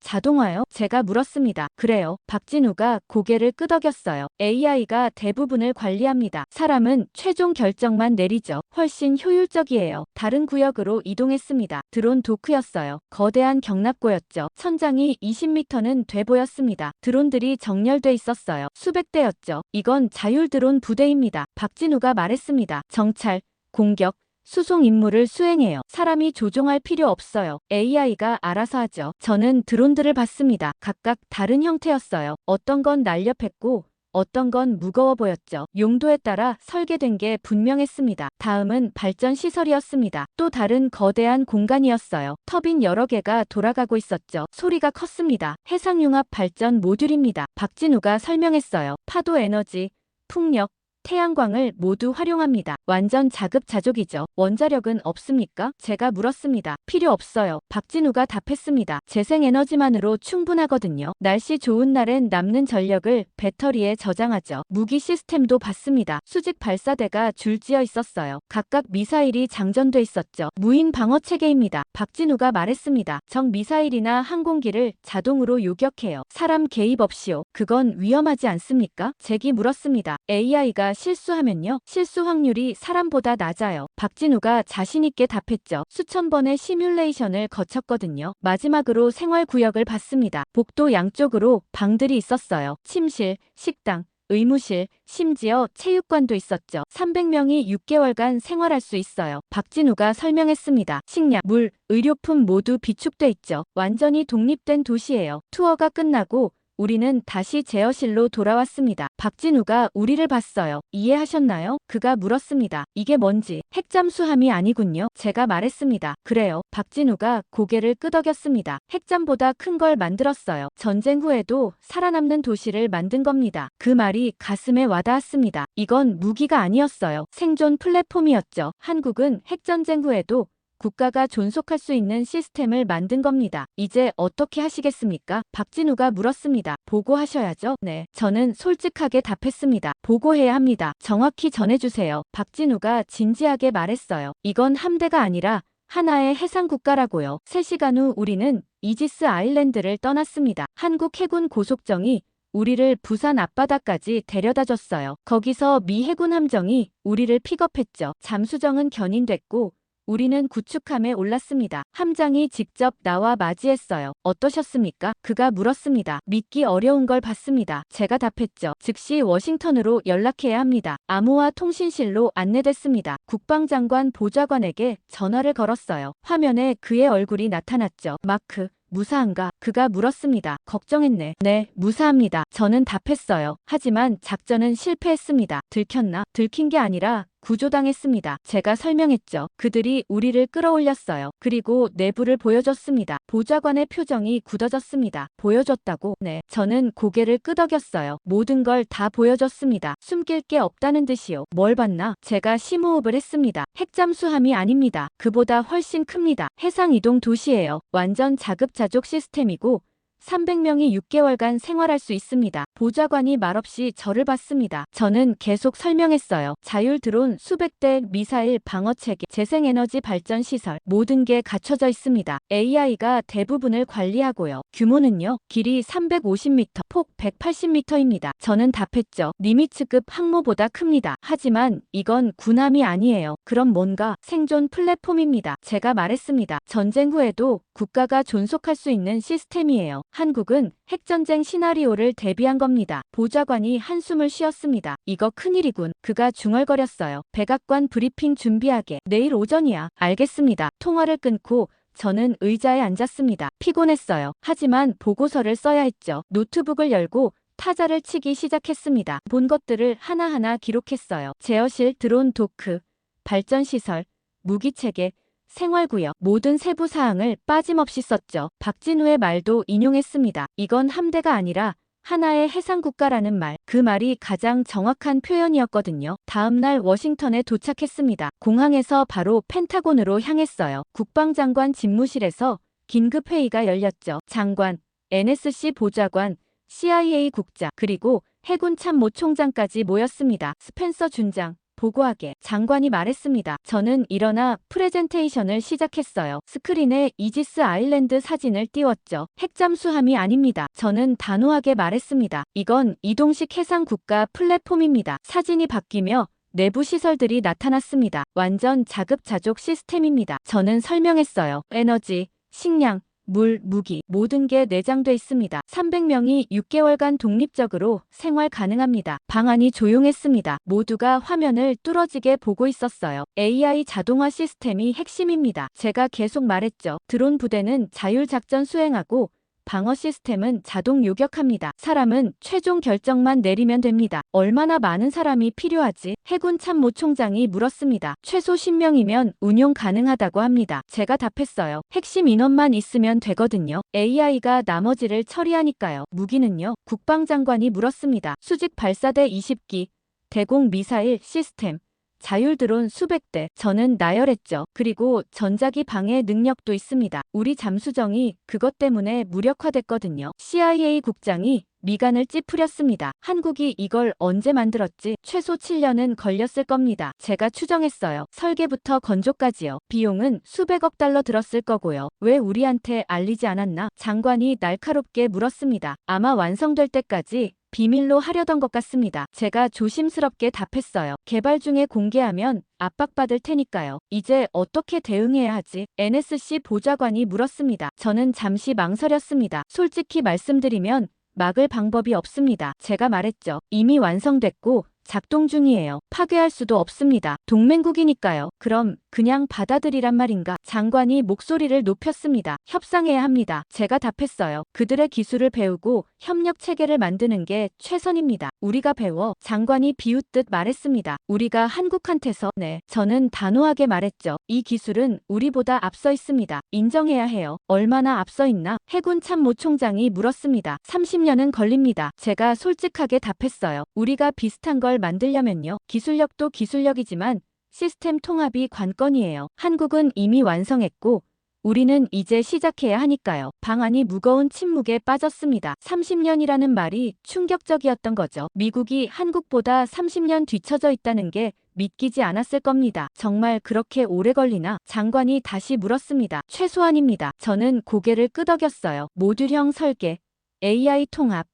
자동화요? 제가 물었습니다. 그래요. 박진우가 고개를 끄덕였어요. AI가 대부분을 관리합니다. 사람은 최종 결정만 내리죠. 훨씬 효율적이에요. 다른 구역으로 이동했습니다. 드론 도크였어요. 거대한 경납고였죠. 천장이 20m는 돼 보였습니다. 드론들이 정렬돼 있었어요. 수백 대였죠. 이건 자율 드론 부대입니다. 박진우가 말했습니다. 정찰, 공격, 수송 임무를 수행해요. 사람이 조종할 필요 없어요. AI가 알아서 하죠. 저는 드론들을 봤습니다. 각각 다른 형태였어요. 어떤 건 날렵했고 어떤 건 무거워 보였죠. 용도에 따라 설계된 게 분명했습니다. 다음은 발전 시설이었습니다. 또 다른 거대한 공간이었어요. 터빈 여러 개가 돌아가고 있었죠. 소리가 컸습니다. 해상융합 발전 모듈입니다. 박진우가 설명했어요. 파도 에너지, 풍력, 태양광을 모두 활용합니다. 완전 자급자족이죠. 원자력은 없습니까? 제가 물었습니다. 필요 없어요. 박진우가 답했습니다. 재생에너지만으로 충분하거든요. 날씨 좋은 날엔 남는 전력을 배터리에 저장하죠. 무기 시스템도 봤습니다. 수직 발사대가 줄지어 있었어요. 각각 미사일이 장전돼 있었죠. 무인 방어 체계입니다. 박진우가 말했습니다. 적 미사일이나 항공기를 자동으로 요격해요. 사람 개입 없이요. 그건 위험하지 않습니까? 잭이 물었습니다. AI가 실수하면요. 실수 확률이 사람보다 낮아요. 박진우가 자신있게 답했죠. 수천 번의 시뮬레이션을 거쳤거든요. 마지막으로 생활구역을 봤습니다. 복도 양쪽으로 방들이 있었어요. 침실, 식당, 의무실, 심지어 체육관도 있었죠. 300명이 6개월간 생활할 수 있어요. 박진우가 설명했습니다. 식량, 물, 의료품 모두 비축돼 있죠. 완전히 독립된 도시예요. 투어가 끝나고 우리는 다시 제어실로 돌아왔습니다. 박진우가 우리를 봤어요. 이해하셨나요? 그가 물었습니다. 이게 뭔지. 핵잠수함이 아니군요. 제가 말했습니다. 그래요. 박진우가 고개를 끄덕였습니다. 핵잠보다 큰 걸 만들었어요. 전쟁 후에도 살아남는 도시를 만든 겁니다. 그 말이 가슴에 와닿았습니다. 이건 무기가 아니었어요. 생존 플랫폼이었죠. 한국은 핵전쟁 후에도 국가가 존속할 수 있는 시스템을 만든 겁니다. 이제 어떻게 하시겠습니까? 박진우가 물었습니다. 보고하셔야죠. 네. 저는 솔직하게 답했습니다. 보고해야 합니다. 정확히 전해주세요. 박진우가 진지하게 말했어요. 이건 함대가 아니라 하나의 해상국가라고요. 3시간 후 우리는 이지스 아일랜드를 떠났습니다. 한국 해군 고속정이 우리를 부산 앞바다까지 데려다줬어요. 거기서 미 해군 함정이 우리를 픽업했죠. 잠수정은 견인됐고 우리는 구축함에 올랐습니다. 함장이 직접 나와 맞이했어요. 어떠셨습니까? 그가 물었습니다. 믿기 어려운 걸 봤습니다. 제가 답했죠. 즉시 워싱턴으로 연락해야 합니다. 암호화 통신실로 안내됐습니다. 국방장관 보좌관에게 전화를 걸었어요. 화면에 그의 얼굴이 나타났죠. 마크. 무사한가? 그가 물었습니다. 걱정했네. 네, 무사합니다. 저는 답했어요. 하지만 작전은 실패했습니다. 들켰나? 들킨 게 아니라 구조당했습니다. 제가 설명했죠. 그들이 우리를 끌어올렸어요. 그리고 내부를 보여줬습니다. 보좌관의 표정이 굳어졌습니다. 보여줬다고? 네. 저는 고개를 끄덕였어요. 모든 걸 다 보여줬습니다. 숨길 게 없다는 듯이요. 뭘 봤나? 제가 심호흡을 했습니다. 핵잠수함이 아닙니다. 그보다 훨씬 큽니다. 해상이동 도시예요. 완전 자급자족 시스템이고 300명이 6개월간 생활할 수 있습니다. 보좌관이 말없이 저를 봤습니다. 저는 계속 설명했어요. 자율 드론 수백 대, 미사일 방어체계, 재생에너지 발전 시설, 모든 게 갖춰져 있습니다. AI가 대부분을 관리하고요. 규모는요. 길이 350m, 폭 180m입니다. 저는 답했죠. 니미츠급 항모보다 큽니다. 하지만 이건 군함이 아니에요. 그럼 뭔가? 생존 플랫폼입니다. 제가 말했습니다. 전쟁 후에도 국가가 존속할 수 있는 시스템이에요. 한국은 핵전쟁 시나리오를 대비한 겁니다. 보좌관이 한숨을 쉬었습니다. 이거 큰일이군. 그가 중얼거렸어요. 백악관 브리핑 준비하게. 내일 오전이야. 알겠습니다. 통화를 끊고 저는 의자에 앉았습니다. 피곤했어요. 하지만 보고서를 써야 했죠. 노트북을 열고 타자를 치기 시작했습니다. 본 것들을 하나하나 기록했어요. 제어실, 드론 도크, 발전시설, 무기체계, 생활구역, 모든 세부 사항을 빠짐없이 썼죠. 박진우의 말도 인용했습니다. 이건 함대가 아니라 하나의 해상국가라는 말. 그 말이 가장 정확한 표현이었거든요. 다음 날 워싱턴에 도착했습니다. 공항에서 바로 펜타곤으로 향했어요. 국방장관 집무실에서 긴급 회의가 열렸죠. 장관, NSC 보좌관, CIA 국장, 그리고 해군 참모 총장까지 모였습니다. 스펜서 준장, 보고하게. 장관이 말했습니다. 저는 일어나 프레젠테이션을 시작했어요. 스크린에 이지스 아일랜드 사진을 띄웠죠. 핵잠수함이 아닙니다. 저는 단호하게 말했습니다. 이건 이동식 해상국가 플랫폼입니다. 사진이 바뀌며 내부 시설들이 나타났습니다. 완전 자급자족 시스템입니다. 저는 설명했어요. 에너지, 식량, 물, 무기, 모든 게 내장돼 있습니다. 300명이 6개월간 독립적으로 생활 가능합니다. 방안이 조용했습니다. 모두가 화면을 뚫어지게 보고 있었어요. AI 자동화 시스템이 핵심입니다. 제가 계속 말했죠. 드론 부대는 자율작전 수행하고 방어 시스템은 자동 요격합니다. 사람은 최종 결정만 내리면 됩니다. 얼마나 많은 사람이 필요하지? 해군 참모 총장이 물었습니다. 최소 10명이면 운용 가능하다고 합니다. 제가 답했어요. 핵심 인원만 있으면 되거든요. AI가 나머지를 처리하니까요. 무기는요? 국방장관이 물었습니다. 수직 발사대 20기, 대공 미사일 시스템, 자율드론 수백 대. 저는 나열했죠. 그리고 전자기 방해 능력도 있습니다. 우리 잠수정이 그것 때문에 무력화됐거든요. CIA 국장이 미간을 찌푸렸습니다. 한국이 이걸 언제 만들었지? 최소 7년은 걸렸을 겁니다. 제가 추정했어요. 설계부터 건조까지요. 비용은 수백억 달러 들었을 거고요. 왜 우리한테 알리지 않았나? 장관이 날카롭게 물었습니다. 아마 완성될 때까지 비밀로 하려던 것 같습니다. 제가 조심스럽게 답했어요. 개발 중에 공개하면 압박받을 테니까요. 이제 어떻게 대응해야 하지? NSC 보좌관이 물었습니다. 저는 잠시 망설였습니다. 솔직히 말씀드리면 막을 방법이 없습니다. 제가 말했죠. 이미 완성됐고 작동 중이에요. 파괴할 수도 없습니다. 동맹국이니까요. 그럼 그냥 받아들이란 말인가? 장관이 목소리를 높였습니다. 협상해야 합니다. 제가 답했어요. 그들의 기술을 배우고 협력 체계를 만드는 게 최선입니다. 우리가 배워. 장관이 비웃듯 말했습니다. 우리가 한국한테서. 네. 저는 단호하게 말했죠. 이 기술은 우리보다 앞서 있습니다. 인정해야 해요. 얼마나 앞서 있나? 해군 참모 총장이 물었습니다. 30년은 걸립니다. 제가 솔직하게 답했어요. 우리가 비슷한 걸 만들려면요. 기술력도 기술력이지만 시스템 통합이 관건이에요. 한국은 이미 완성했고 우리는 이제 시작해야 하니까요. 방안이 무거운 침묵에 빠졌습니다. 30년이라는 말이 충격적이었던 거죠. 미국이 한국보다 30년 뒤처져 있다는 게 믿기지 않았을 겁니다. 정말 그렇게 오래 걸리나? 장관이 다시 물었습니다. 최소한입니다. 저는 고개를 끄덕였어요. 모듈형 설계, AI 통합,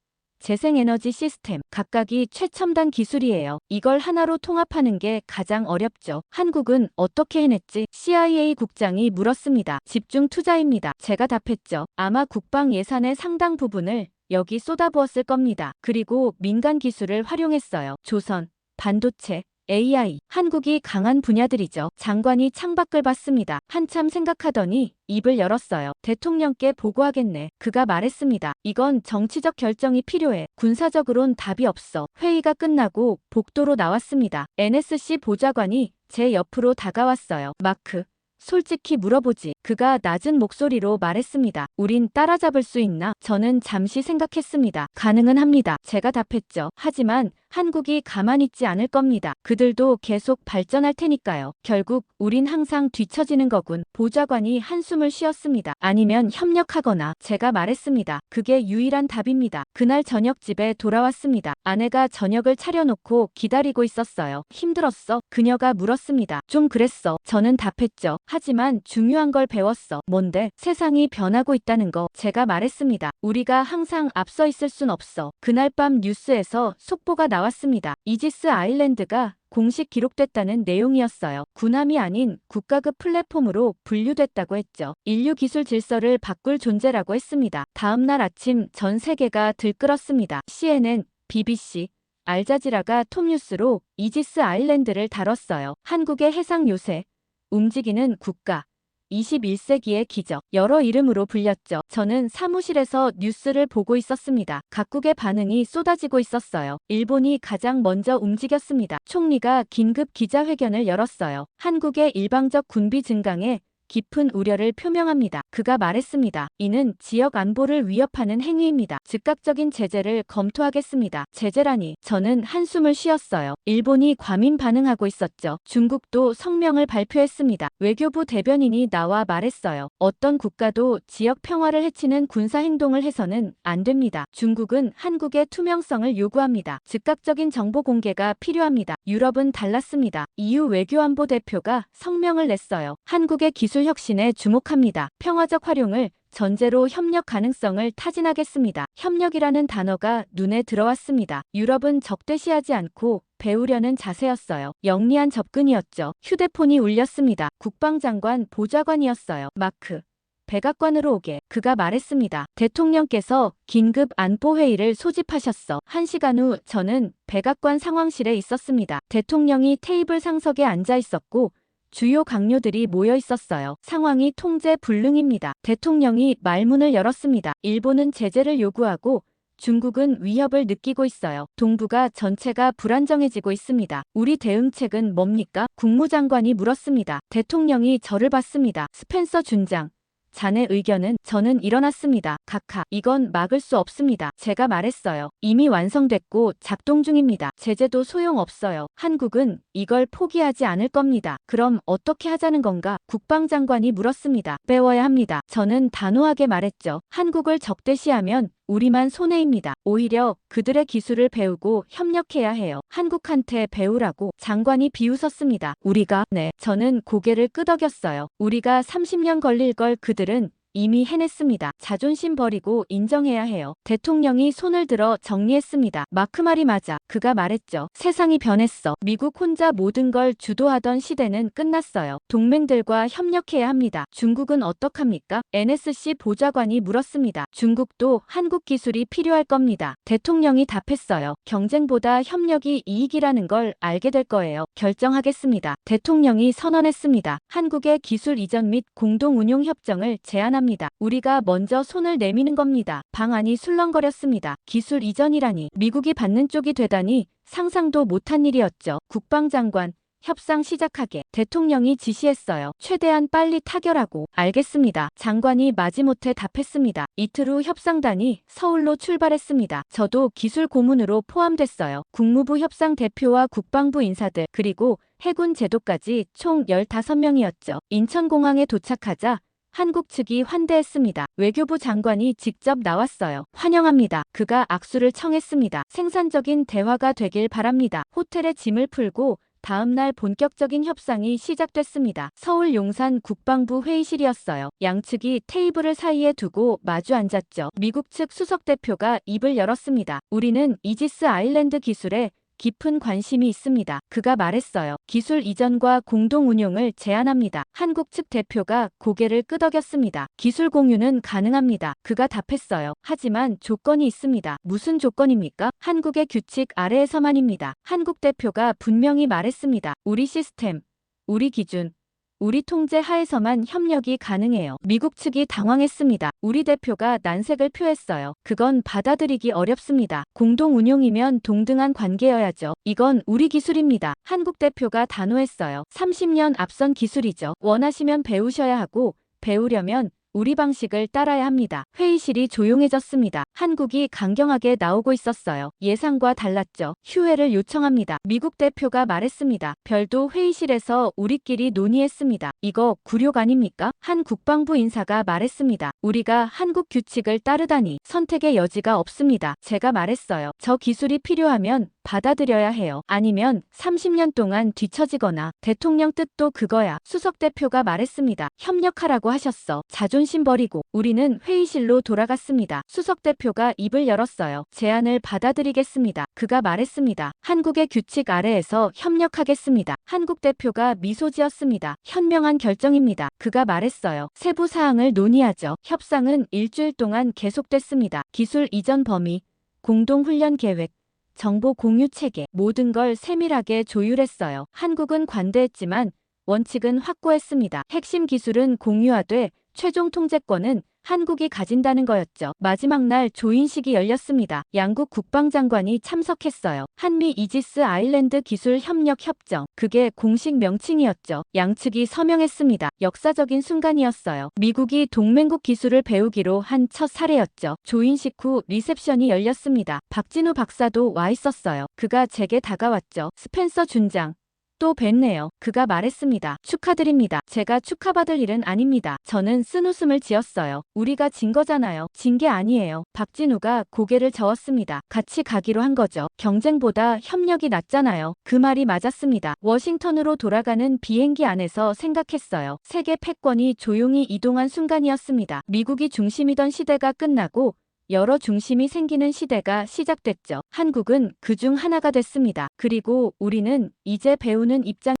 재생에너지 시스템, 각각이 최첨단 기술이에요. 이걸 하나로 통합하는 게 가장 어렵죠. 한국은 어떻게 해냈지? CIA 국장이 물었습니다. 집중 투자입니다. 제가 답했죠. 아마 국방 예산의 상당 부분을 여기 쏟아부었을 겁니다. 그리고 민간 기술을 활용했어요. 조선, 반도체, AI, 한국이 강한 분야들이죠. 장관이 창밖을 봤습니다. 한참 생각하더니 입을 열었어요. 대통령께 보고하겠네. 그가 말했습니다. 이건 정치적 결정이 필요해. 군사적으론 답이 없어. 회의가 끝나고 복도로 나왔습니다. NSC 보좌관이 제 옆으로 다가왔어요. 마크, 솔직히 물어보지. 그가 낮은 목소리로 말했습니다. 우린 따라잡을 수 있나? 저는 잠시 생각했습니다. 가능은 합니다. 제가 답했죠. 하지만 한국이 가만히 있지 않을 겁니다. 그들도 계속 발전할 테니까요. 결국 우린 항상 뒤처지는 거군. 보좌관이 한숨을 쉬었습니다. 아니면 협력하거나. 제가 말했습니다. 그게 유일한 답입니다. 그날 저녁 집에 돌아왔습니다. 아내가 저녁을 차려놓고 기다리고 있었어요. 힘들었어? 그녀가 물었습니다. 좀 그랬어. 저는 답했죠. 하지만 중요한 걸 배웠어. 뭔데? 세상이 변하고 있다는 거. 제가 말했습니다. 우리가 항상 앞서 있을 순 없어. 그날 밤 뉴스에서 속보가 나왔습니다. 이지스 아일랜드가 공식 기록됐다는 내용이었어요. 군함이 아닌 국가급 플랫폼으로 분류됐다고 했죠. 인류 기술 질서를 바꿀 존재라고 했습니다. 다음 날 아침 전 세계가 들끓었습니다. CNN, BBC, 알자지라가 톱뉴스로 이지스 아일랜드를 다뤘어요. 한국의 해상 요새, 움직이는 국가, 21세기의 기적, 여러 이름으로 불렸죠. 저는 사무실에서 뉴스를 보고 있었습니다. 각국의 반응이 쏟아지고 있었어요. 일본이 가장 먼저 움직였습니다. 총리가 긴급 기자회견을 열었어요. 한국의 일방적 군비 증강에 깊은 우려를 표명합니다. 그가 말했습니다. 이는 지역 안보를 위협하는 행위입니다. 즉각적인 제재를 검토하겠습니다. 제재라니. 저는 한숨을 쉬었어요. 일본이 과민 반응하고 있었죠. 중국도 성명을 발표했습니다. 외교부 대변인이 나와 말했어요. 어떤 국가도 지역 평화를 해치는 군사 행동을 해서는 안 됩니다. 중국은 한국의 투명성을 요구합니다. 즉각적인 정보 공개가 필요합니다. 유럽은 달랐습니다. EU 외교안보 대표가 성명을 냈어요. 한국의 기술 혁신에 주목합니다. 평화적 활용을 전제로 협력 가능성을 타진하겠습니다. 협력이라는 단어가 눈에 들어왔습니다. 유럽은 적대시하지 않고 배우려는 자세였어요. 영리한 접근이었죠. 휴대폰이 울렸습니다. 국방장관 보좌관이었어요. 마크. 백악관으로 오게. 그가 말했습니다. 대통령께서 긴급 안보회의를 소집하셨어. 1시간 후 저는 백악관 상황실에 있었습니다. 대통령이 테이블 상석에 앉아 있었고 주요 강요들이 모여 있었어요. 상황이 통제 불능입니다. 대통령이 말문을 열었습니다. 일본은 제재를 요구하고 중국은 위협을 느끼고 있어요. 동북아 전체가 불안정해지고 있습니다. 우리 대응책은 뭡니까? 국무장관이 물었습니다. 대통령이 저를 봤습니다. 스펜서 준장. 자네 의견은? 저는 일어났습니다. 카카. 이건 막을 수 없습니다. 제가 말했어요. 이미 완성됐고 작동 중입니다. 제재도 소용없어요. 한국은 이걸 포기하지 않을 겁니다. 그럼 어떻게 하자는 건가? 국방장관이 물었습니다. 배워야 합니다. 저는 단호하게 말했죠. 한국을 적대시하면 우리만 손해입니다. 오히려 그들의 기술을 배우고 협력해야 해요. 한국한테 배우라고. 장관이 비웃었습니다. 우리가? 네. 저는 고개를 끄덕였어요. 우리가 30년 걸릴 걸 그들은 이미 해냈습니다. 자존심 버리고 인정해야 해요. 대통령이 손을 들어 정리했습니다. 마크 말이 맞아. 그가 말했죠. 세상이 변했어. 미국 혼자 모든 걸 주도하던 시대는 끝났어요. 동맹들과 협력해야 합니다. 중국은 어떡합니까? NSC 보좌관이 물었습니다. 중국도 한국 기술이 필요할 겁니다. 대통령이 답했어요. 경쟁보다 협력이 이익이라는 걸 알게 될 거예요. 결정하겠습니다. 대통령이 선언했습니다. 한국의 기술 이전 및 공동 운용 협정을 제안합니다. 우리가 먼저 손을 내미는 겁니다. 방안이 술렁거렸습니다. 기술 이전이라니. 미국이 받는 쪽이 되다니 상상도 못한 일이었죠. 국방장관. 협상 시작하게. 대통령이 지시했어요. 최대한 빨리 타결하고. 알겠습니다. 장관이 마지못해 답했습니다. 이틀 후 협상단이 서울로 출발했습니다. 저도 기술 고문으로 포함됐어요. 국무부 협상 대표와 국방부 인사들 그리고 해군 제도까지 총 15명이었죠. 인천공항에 도착하자 한국 측이 환대했습니다. 외교부 장관이 직접 나왔어요. 환영합니다. 그가 악수를 청했습니다. 생산적인 대화가 되길 바랍니다. 호텔에 짐을 풀고 다음날 본격적인 협상이 시작됐습니다. 서울 용산 국방부 회의실이었어요. 양측이 테이블을 사이에 두고 마주 앉았죠. 미국 측 수석 대표가 입을 열었습니다. 우리는 이지스 아일랜드 기술에 깊은 관심이 있습니다. 그가 말했어요. 기술 이전과 공동 운용을 제안합니다. 한국 측 대표가 고개를 끄덕였습니다. 기술 공유는 가능합니다. 그가 답했어요. 하지만 조건이 있습니다. 무슨 조건입니까? 한국의 규칙 아래에서만입니다. 한국 대표가 분명히 말했습니다. 우리 시스템, 우리 기준, 우리 통제 하에서만 협력이 가능해요. 미국 측이 당황했습니다. 우리 대표가 난색을 표했어요. 그건 받아들이기 어렵습니다. 공동 운용이면 동등한 관계여야죠. 이건 우리 기술입니다. 한국 대표가 단호했어요. 30년 앞선 기술이죠. 원하시면 배우셔야 하고 배우려면 우리 방식을 따라야 합니다. 회의실이 조용해졌습니다. 한국이 강경하게 나오고 있었어요. 예상과 달랐죠. 휴회를 요청합니다. 미국 대표가 말했습니다. 별도 회의실에서 우리끼리 논의했습니다. 이거 굴욕 아닙니까? 한 국방부 인사가 말했습니다. 우리가 한국 규칙을 따르다니 선택의 여지가 없습니다. 제가 말했어요. 저 기술이 필요하면 받아들여야 해요. 아니면 30년 동안 뒤처지거나. 대통령 뜻도 그거야. 수석 대표가 말했습니다. 협력하라고 하셨어. 자존심 버리고. 우리는 회의실로 돌아갔습니다. 수석 대표가 입을 열었어요. 제안을 받아들이겠습니다. 그가 말했습니다. 한국의 규칙 아래에서 협력하겠습니다. 한국 대표가 미소 지었습니다. 현명한 결정입니다. 그가 말했어요. 세부 사항을 논의하죠. 협상은 일주일 동안 계속됐습니다. 기술 이전 범위, 공동훈련 계획, 정보 공유 체계, 모든 걸 세밀하게 조율했어요. 한국은 관대했지만 원칙은 확고했습니다. 핵심 기술은 공유하되 최종 통제권은 한국이 가진다는 거였죠. 마지막 날 조인식이 열렸습니다. 양국 국방장관이 참석했어요. 한미 이지스 아일랜드 기술 협력 협정. 그게 공식 명칭이었죠. 양측이 서명했습니다. 역사적인 순간이었어요. 미국이 동맹국 기술을 배우기로 한 첫 사례였죠. 조인식 후 리셉션이 열렸습니다. 박진우 박사도 와 있었어요. 그가 제게 다가왔죠. 스펜서 준장. 또 뵀네요. 그가 말했습니다. 축하드립니다. 제가 축하받을 일은 아닙니다. 저는 쓴웃음을 지었어요. 우리가 진 거잖아요. 진 게 아니에요. 박진우가 고개를 저었습니다. 같이 가기로 한 거죠. 경쟁보다 협력이 낫잖아요. 그 말이 맞았습니다. 워싱턴으로 돌아가는 비행기 안에서 생각했어요. 세계 패권이 조용히 이동한 순간이었습니다. 미국이 중심이던 시대가 끝나고 여러 중심이 생기는 시대가 시작됐죠. 한국은 그중 하나가 됐습니다. 그리고 우리는 이제 배우는 입장